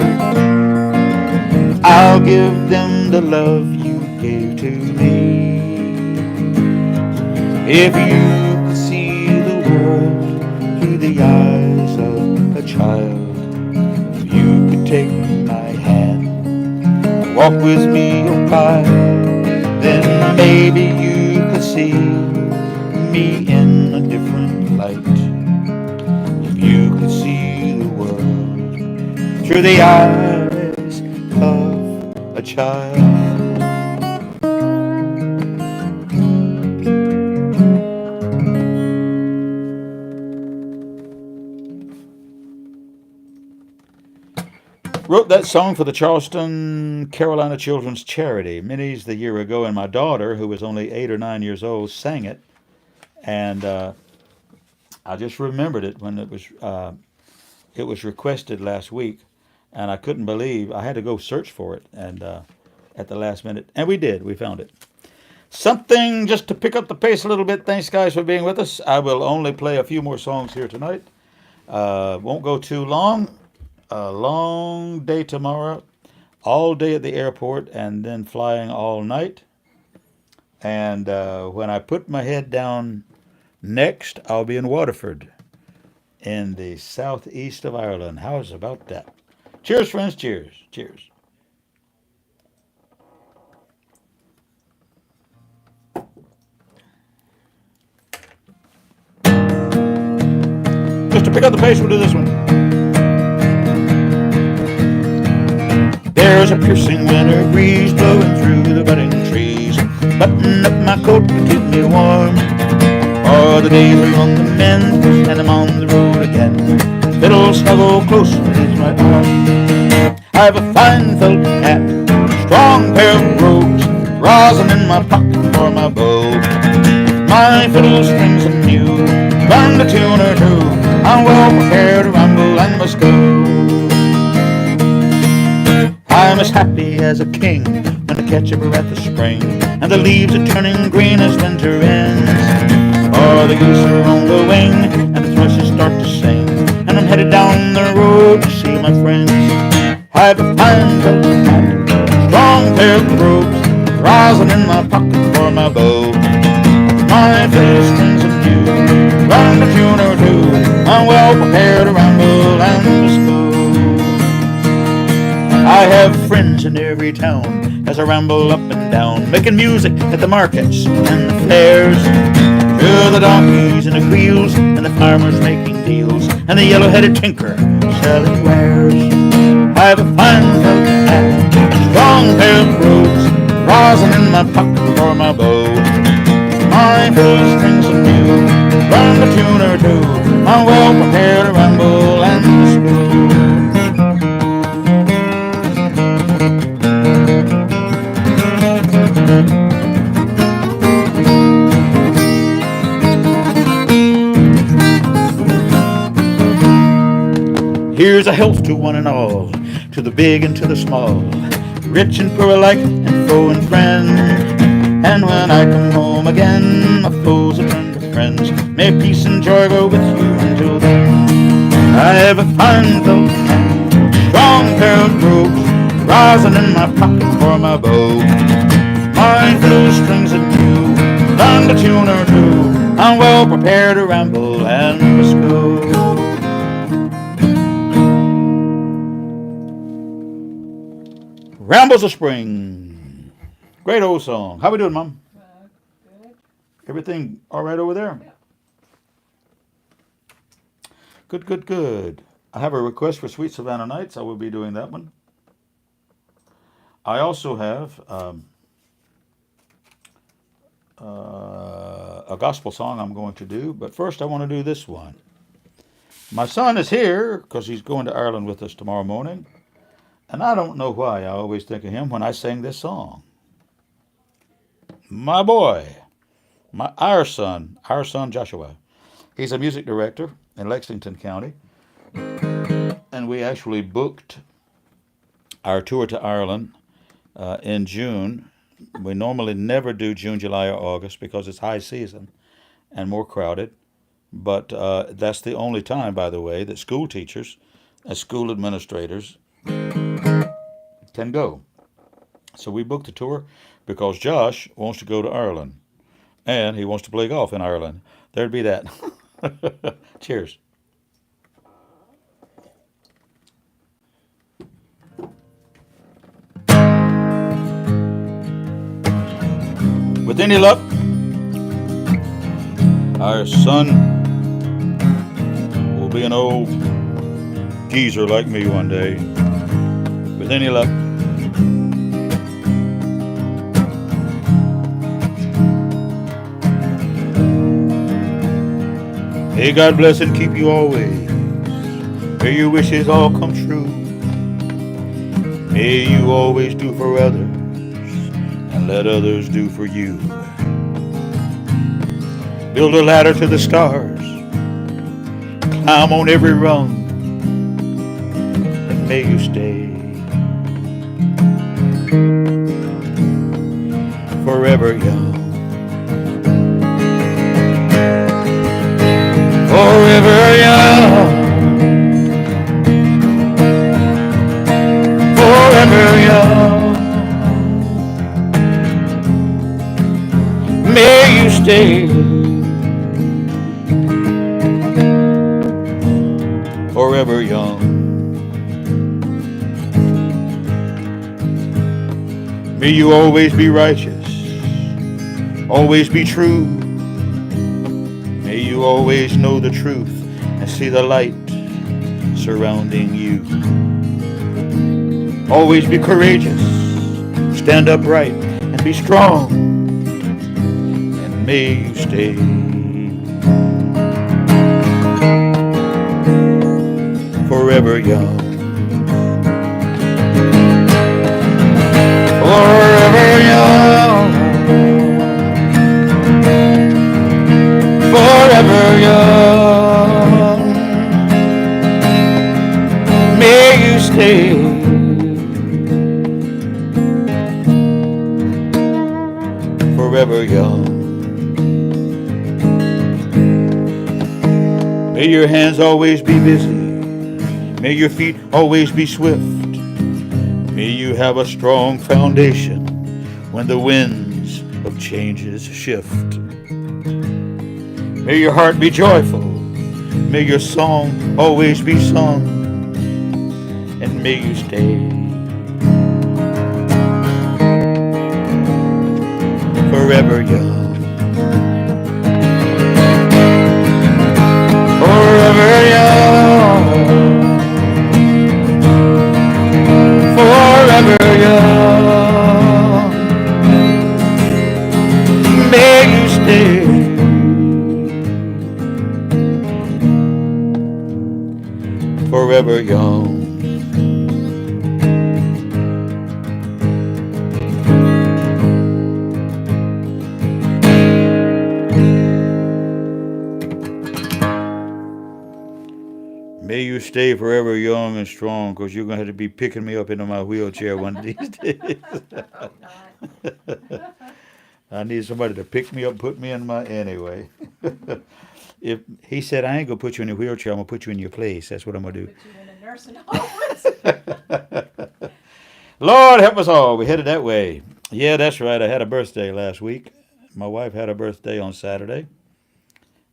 I'll give them the love you gave to me. If you could see the world through the eyes of a child, if you could take my hand, walk with me a while, then maybe you could see me in a different light. If you could see the world through the eyes of a child. Wrote that song for the Charleston, Carolina Children's Charity many's the year ago, and my daughter, who was only 8 or 9 years old, sang it, and I just remembered it when it was requested last week, and I couldn't believe I had to go search for it, and at the last minute, and we did. We found it. Something just to pick up the pace a little bit. Thanks, guys, for being with us. I will only play a few more songs here tonight. Won't go too long. A long day tomorrow, all day at the airport, and then flying all night. And when I put my head down next, I'll be in Waterford in the southeast of Ireland. How's about that? Cheers, friends. Cheers. Cheers. Just to pick up the pace, we'll do this one. There's a piercing winter breeze blowing through the budding trees. Button up my coat to keep me warm, for the days are on the mend, and I'm on the road again. Fiddle snuggle close beneath my arm. I have a fine felt hat, strong pair of brogues, rosin in my pocket for my bow. My fiddle strings are new, find a tune or two. I'm well prepared to rumble and must go. I'm as happy as a king when I catch a breath of spring, and the leaves are turning green as winter ends. Oh, the geese are on the wing, and the thrushes start to sing, and I'm headed down the road to see my friends. I've a fine coat hat, strong pair of brogues, rosin in my pocket for my bow. My fiddle strings of new, run a tune or two, I'm well prepared to ramble and disco. I have friends in every town as I ramble up and down, making music at the markets and the fairs. To the donkeys and the wheels, and the farmers making deals, and the yellow-headed tinker selling wares. I have a fine coat hat, strong pair of brogues, rosin in my pocket for my bow. My fiddle strings are new, learn a tune or two, I'm well prepared to ramble and disco. Here's a health to one and all, to the big and to the small, rich and poor alike, and foe and friend. And when I come home again, my foes will turn to friends. May peace and joy go with you until then. I have a fine coat hat, strong pair of brogues, rosin in my pocket for my bow. My fiddle strings are new, learned a tune or two, I'm well prepared to ramble and disco. Rambles of Spring. Great old song. How we doing, Mom? Good. Everything all right over there? Yeah. Good, good, good. I have a request for Sweet Savannah Nights. I will be doing that one. I also have a gospel song I'm going to do, but first I want to do this one. My son is here because he's going to Ireland with us tomorrow morning, and I don't know why I always think of him when I sing this song. My boy, our son Joshua. He's a music director in Lexington County, and we actually booked our tour to Ireland in June. We normally never do June, July, or August because it's high season and more crowded. But that's the only time, by the way, that school teachers and school administrators can go. So we booked the tour because Josh wants to go to Ireland, and he wants to play golf in Ireland. There'd be that. Cheers. With any luck, our son will be an old geezer like me one day. With any luck. May God bless and keep you always. May your wishes all come true. May you always do for others and let others do for you. Build a ladder to the stars, climb on every rung, and may you stay forever young. Forever young, forever young, may you stay forever young. May you always be righteous, always be true. May you always know the truth and see the light surrounding you. Always be courageous, stand upright, and be strong. And may you stay forever young. Forever young. Forever young, may you stay forever young. May your hands always be busy. May your feet always be swift. May you have a strong foundation when the winds of changes shift. May your heart be joyful. May your song always be sung. And may you stay forever young. Forever young. Forever young. May you stay forever young. May you stay forever young and strong, because you're going to have to be picking me up into my wheelchair one of these days. I need somebody to pick me up, put me in my, anyway. If he said, I ain't going to put you in your wheelchair, I'm going to put you in your place. That's what I'm going to do. Put you in a nursing home. Lord help us all. We headed that way. Yeah, that's right. I had a birthday last week. My wife had a birthday on Saturday.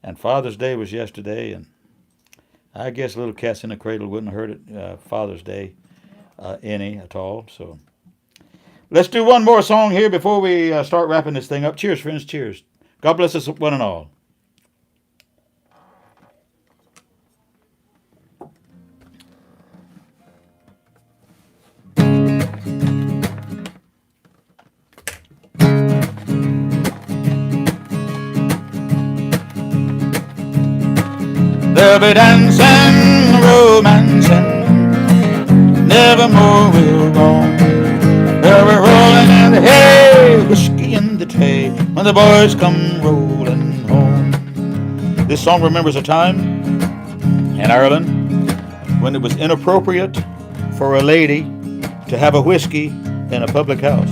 And Father's Day was yesterday. And I guess little cats in the cradle wouldn't hurt it Father's Day any at all. So let's do one more song here before we start wrapping this thing up. Cheers, friends. Cheers. God bless us one and all. There'll be dancing, romancing, nevermore we'll roam. There'll be rolling in the hay, whiskey in the tray, when the boys come rolling home. This song remembers a time in Ireland when it was inappropriate for a lady to have a whiskey in a public house.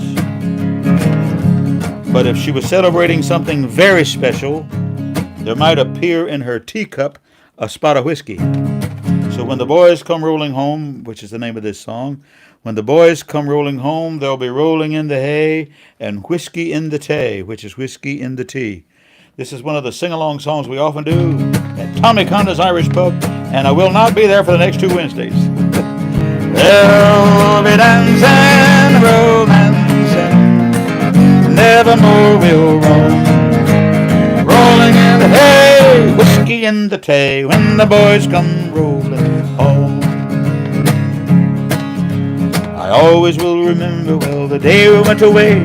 But if she was celebrating something very special, there might appear in her teacup a spot of whiskey. So when the boys come rolling home, which is the name of this song, when the boys come rolling home, they'll be rolling in the hay and whiskey in the tay, which is whiskey in the tea. This is one of the sing-along songs we often do at Tommy Conda's Irish Pub, and I will not be there for the next 2 Wednesdays. There'll be dancing, romancing, nevermore we'll roam. Rolling in the hay, whiskey in the tay, when the boys come rolling home. I always will remember well the day we went away,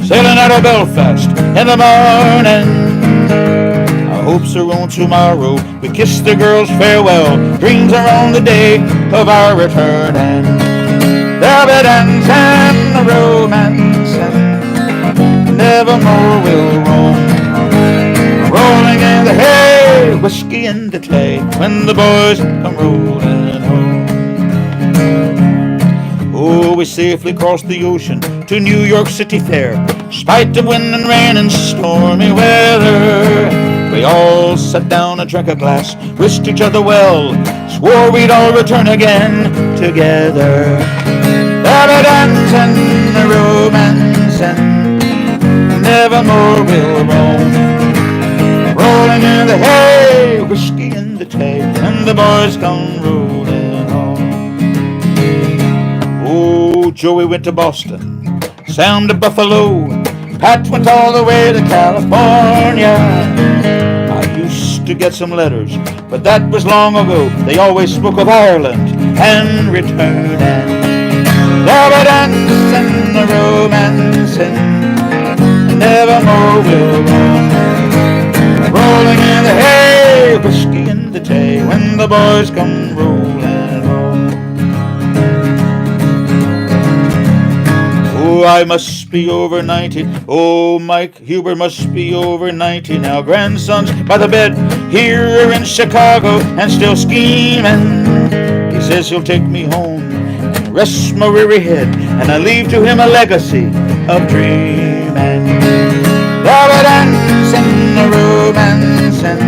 sailing out of Belfast in the morning. Our hopes are on tomorrow, we kiss the girls farewell, dreams are on the day of our return. And there'll be dancing, romancing, nevermore we'll roam. Rolling in the hay, whiskey in the tay, when the boys come rolling home. Oh, we safely crossed the ocean to New York City Fair, spite of wind and rain and stormy weather. We all sat down and drank a glass, wished each other well, swore we'd all return again together. There'll be dancing, romancing, nevermore we'll roam. Rolling in the hay, whiskey in the tay, and the boys come rolling home. Oh, Joey went to Boston, Sam to Buffalo, Pat went all the way to California. I used to get some letters, but that was long ago. They always spoke of Ireland and returning. There'll be dancing, romancing, nevermore we'll roam. Rolling in the hay, whiskey in the tay, when the boys come rolling home. Oh, I must be over 90. Oh, Mike Huber must be over 90 now. Grandson's by the bed here in Chicago and still scheming. He says he'll take me home and rest my weary head, and I leave to him a legacy of dreaming. a dancing, a romancing,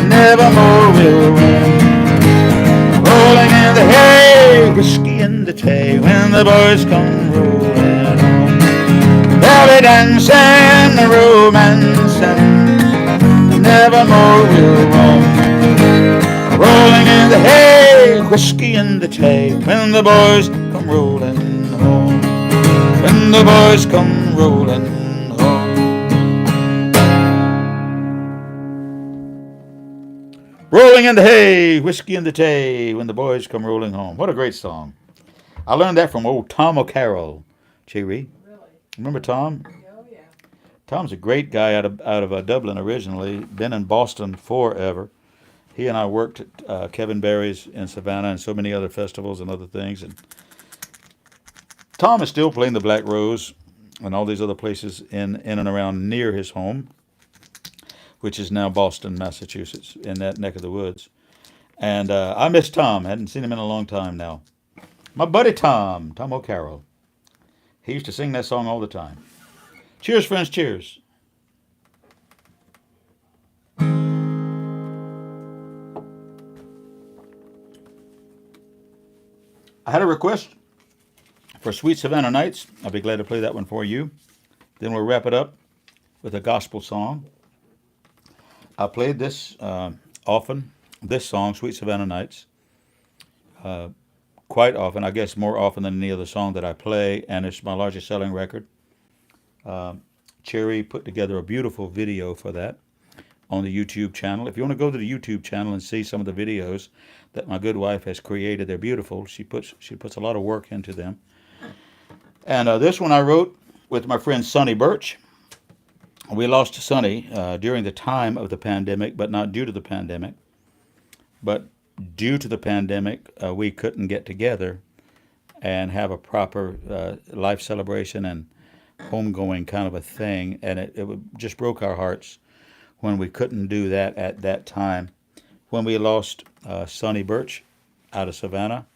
nevermore will win. Rolling in the hay, whiskey in the tay, when the boys come rolling home. They'll be dancing, a romancing, nevermore will roam. Rolling in the hay, whiskey in the tay, when the boys come rolling home. When the boys come rolling home. Rolling in the hay, whiskey in the tay, when the boys come rolling home. What a great song. I learned that from old Tom O'Carroll. Cheery. Really? Remember Tom? Oh, yeah. Tom's a great guy out of Dublin originally. Been in Boston forever. He and I worked at Kevin Barry's in Savannah and so many other festivals and other things. And Tom is still playing the Black Rose and all these other places in and around near his home, which is now Boston, Massachusetts, in that neck of the woods. And I miss Tom. Hadn't seen him in a long time now. My buddy Tom O'Carroll. He used to sing that song all the time. Cheers, friends, cheers. I had a request for Sweet Savannah Nights. I'll be glad to play that one for you. Then we'll wrap it up with a gospel song. I played this often, this song, Sweet Savannah Nights, quite often, I guess more often than any other song that I play, and it's my largest selling record. Cherry put together a beautiful video for that on the YouTube channel. If you want to go to the YouTube channel and see some of the videos that my good wife has created, they're beautiful. She puts a lot of work into them. And this one I wrote with my friend Sonny Birch. We lost Sonny during the time of the pandemic, but not due to the pandemic. But due to the pandemic, we couldn't get together and have a proper life celebration and homegoing kind of a thing. And it just broke our hearts when we couldn't do that at that time. When we lost Sonny Birch out of Savannah,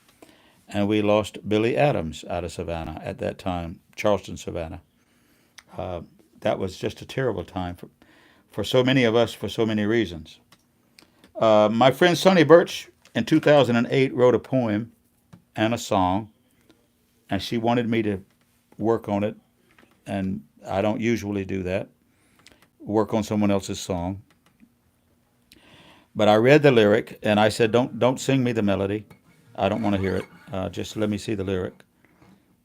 and we lost Billy Adams out of Savannah at that time, Charleston, Savannah. That was just a terrible time for so many of us for so many reasons. My friend Sonny Birch in 2008 wrote a poem and a song, and she wanted me to work on it, and I don't usually do that, work on someone else's song. But I read the lyric, and I said, don't sing me the melody. I don't want to hear it. Just let me see the lyric.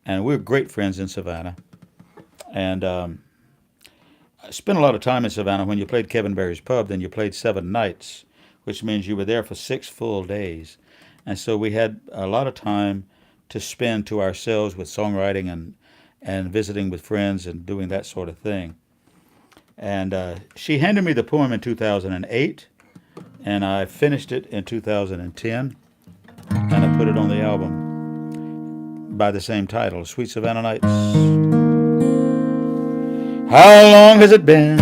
And we're great friends in Savannah. And I spent a lot of time in Savannah. When you played Kevin Barry's Pub, then you played 7 nights, which means you were there for 6 full days. And so we had a lot of time to spend to ourselves with songwriting and visiting with friends and doing that sort of thing. And she handed me the poem in 2008, and I finished it in 2010, and I put it on the album by the same title, Sweet Savannah Nights. How long has it been?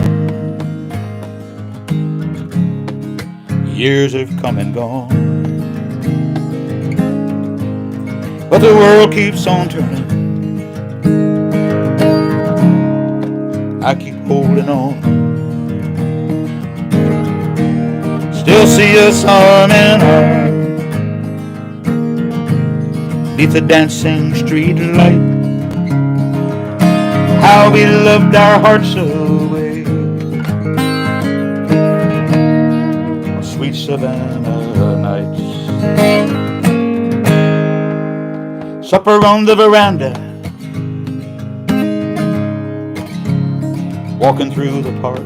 Years have come and gone, but the world keeps on turning. I keep holding on. Still see us arm in arm beneath the dancing street light. How we loved our hearts away. Sweet Savannah nights. Supper on the veranda, walking through the park,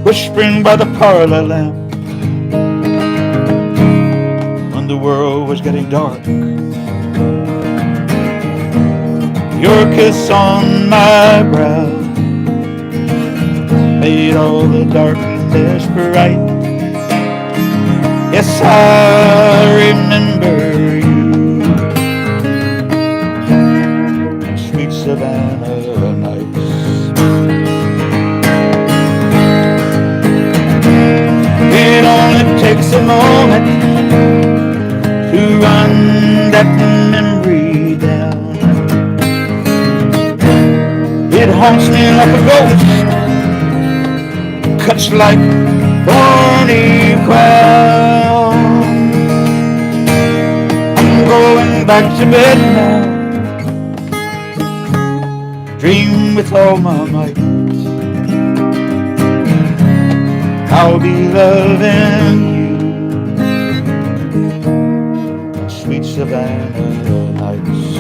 whispering by the parlor lamp when the world was getting dark. Your kiss on my brow made all the darkness bright. Yes, I remember you, sweet Savannah nights. It only takes a moment to run that memory down. haunts me like a ghost, cuts like thorny crown. I'm going back to bed now, dream with all my might. I'll be loving you, sweet Savannah nights.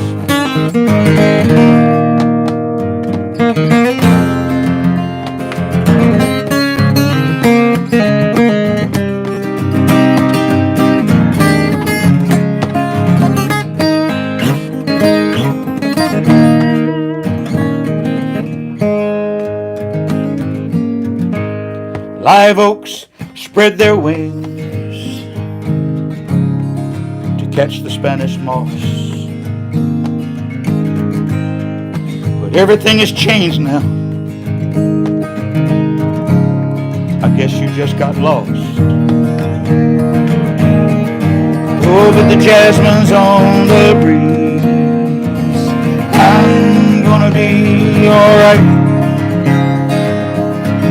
Live oaks spread their wings to catch the Spanish moss, but everything has changed now. I guess you just got lost. Oh, but the jasmine's on the breeze. I'm gonna be alright.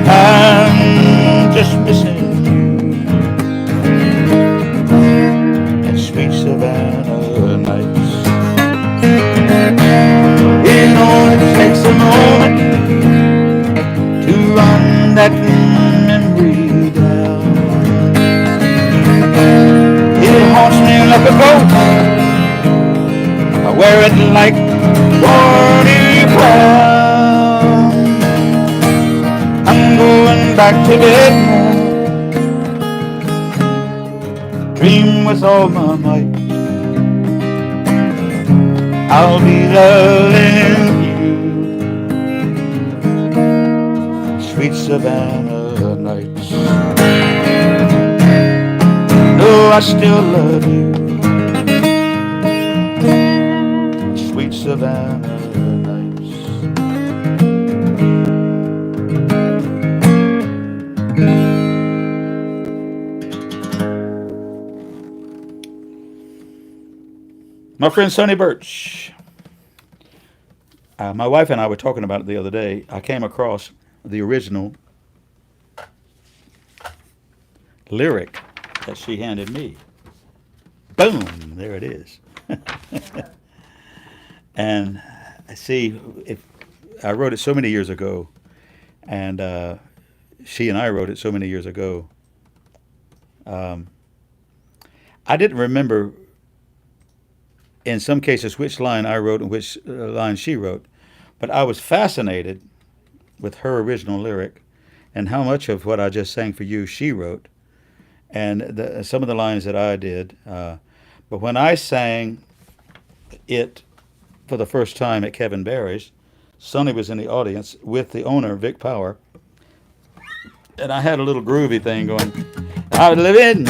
I'm just missing you and sweet Savannah nights. It only takes a moment to run that memory down. It haunts me like a ghost. I wear it like thorny crown. I'm going back to bed now, dream with all my might. I'll be loving you, sweet Savannah nights. No, I still love you, sweet Savannah nights. My friend Sonny Birch. My wife and I were talking about it the other day. I came across the original lyric that she handed me. Boom! There it is. And see, I wrote it so many years ago, and she and I wrote it so many years ago. I didn't remember in some cases which line I wrote and which line she wrote, but I was fascinated with her original lyric and how much of what I just sang for you she wrote, and some of the lines that I did. But when I sang it for the first time at Kevin Barry's, Sonny was in the audience with the owner, Vic Power, and I had a little groovy thing going. I was living,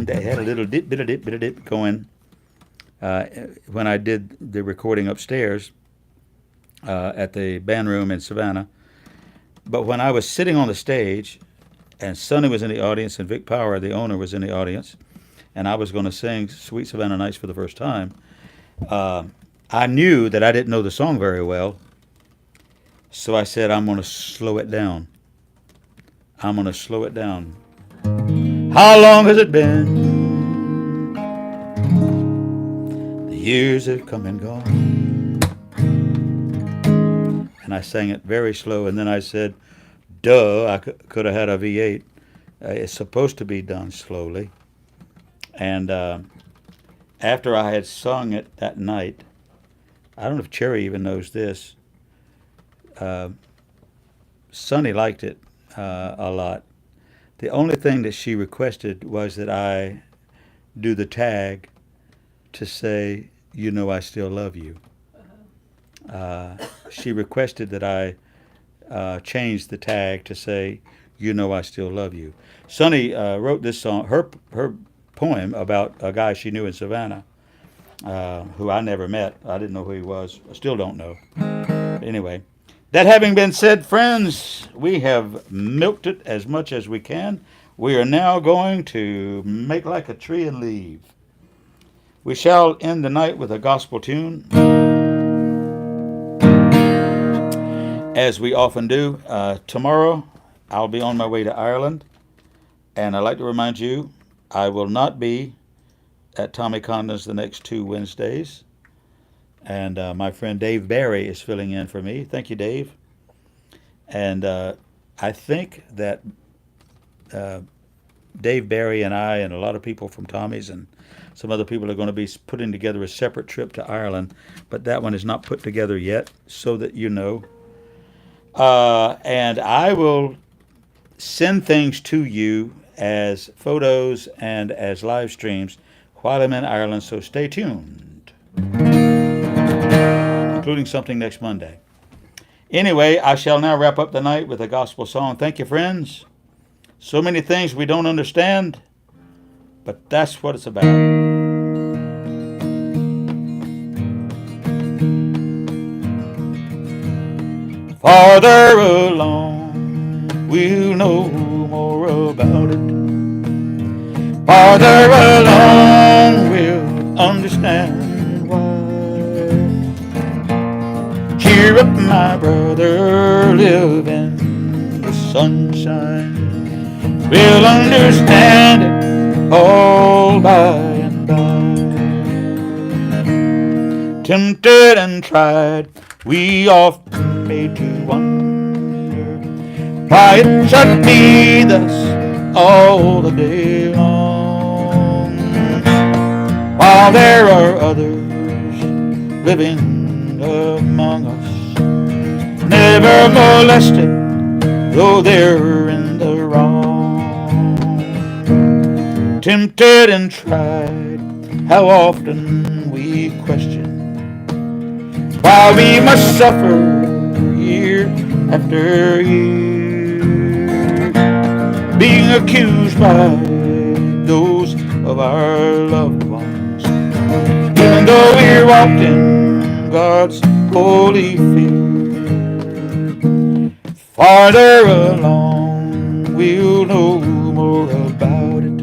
they had a little dip going. When I did the recording upstairs at the band room in Savannah. But when I was sitting on the stage and Sonny was in the audience and Vic Power, the owner, was in the audience, and I was going to sing Sweet Savannah Nights for the first time, I knew that I didn't know the song very well, so I said, I'm going to slow it down. I'm going to slow it down. How long has it been? Years have come and gone. And I sang it very slow, and then I said, duh, I could have had a V8. It's supposed to be done slowly. And after I had sung it that night, I don't know if Cherry even knows this, Sonny liked it a lot. The only thing that she requested was that I do the tag to say, you know I still love you. She requested that I change the tag to say, you know I still love you. Sonny wrote this song, her poem, about a guy she knew in Savannah, who I never met. I didn't know who he was. I still don't know. Anyway, that having been said, friends, we have milked it as much as we can. We are now going to make like a tree and leave. We shall end the night with a gospel tune. as we often do. Tomorrow, I'll be on my way to Ireland, and I'd like to remind you, I will not be at Tommy Condon's the next 2 Wednesdays, and my friend Dave Barry is filling in for me. Thank you, Dave. And I think that Dave Barry and I and a lot of people from Tommy's and some other people are going to be putting together a separate trip to Ireland, but that one is not put together yet, so that you know. And I will send things to you as photos and as live streams while I'm in Ireland, so stay tuned, including something next Monday. Anyway, I shall now wrap up the night with a gospel song. Thank you, friends. So many things we don't understand, but that's what it's about. Farther along, we'll know more about it. Farther along, we'll understand why. Cheer up, my brother, live in the sunshine. We'll understand it all by and by. Tempted and tried, we often made to wonder why it should be thus all the day long, while there are others living among us, never molested, though they're in the wrong. Tempted and tried, how often we question why we must suffer year after year, being accused by those of our loved ones, even though we're walked in God's holy fear. Farther along, we'll know more about it.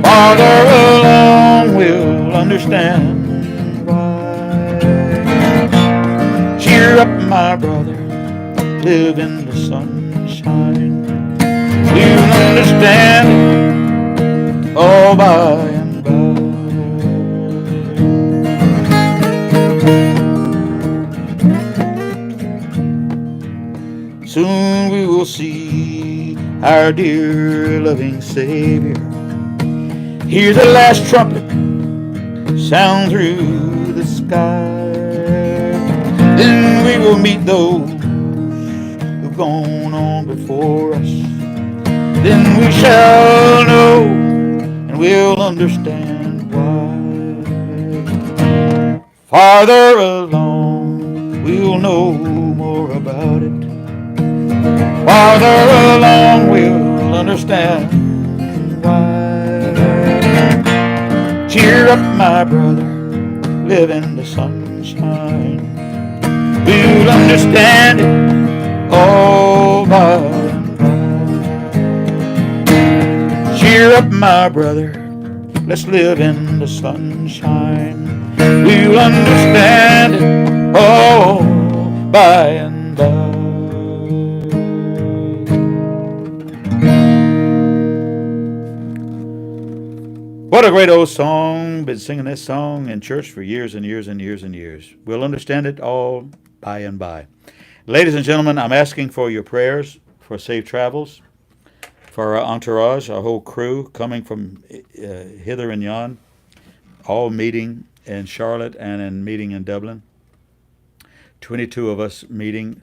Farther along, we'll understand why. Cheer up, my brother, live in the sunshine. We'll understand it all by and by. Soon we will see our dear loving Savior. Hear the last trumpet sound through the sky. Then we will meet those who've gone on before us. Then we shall know and we'll understand why. Farther along, we'll know more about it. Farther along, we'll understand why. Cheer up, my brother, live in the sunshine. We'll understand it all by and by. Cheer up, my brother, let's live in the sunshine. We'll understand it all by and by. What a great old song. Been singing this song in church for years and years and years and years. We'll understand it all by and by. Ladies and gentlemen, I'm asking for your prayers for safe travels, for our entourage, our whole crew coming from hither and yon, all meeting in Charlotte and in meeting in Dublin. 22 of us meeting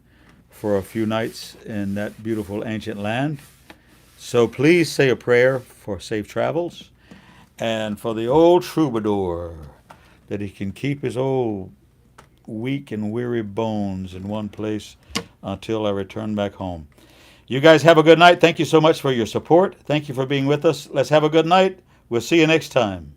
for a few nights in that beautiful ancient land. So please say a prayer for safe travels. And for the old troubadour, that he can keep his old weak and weary bones in one place until I return back home. You guys have a good night. Thank you so much for your support. Thank you for being with us. Let's have a good night. We'll see you next time.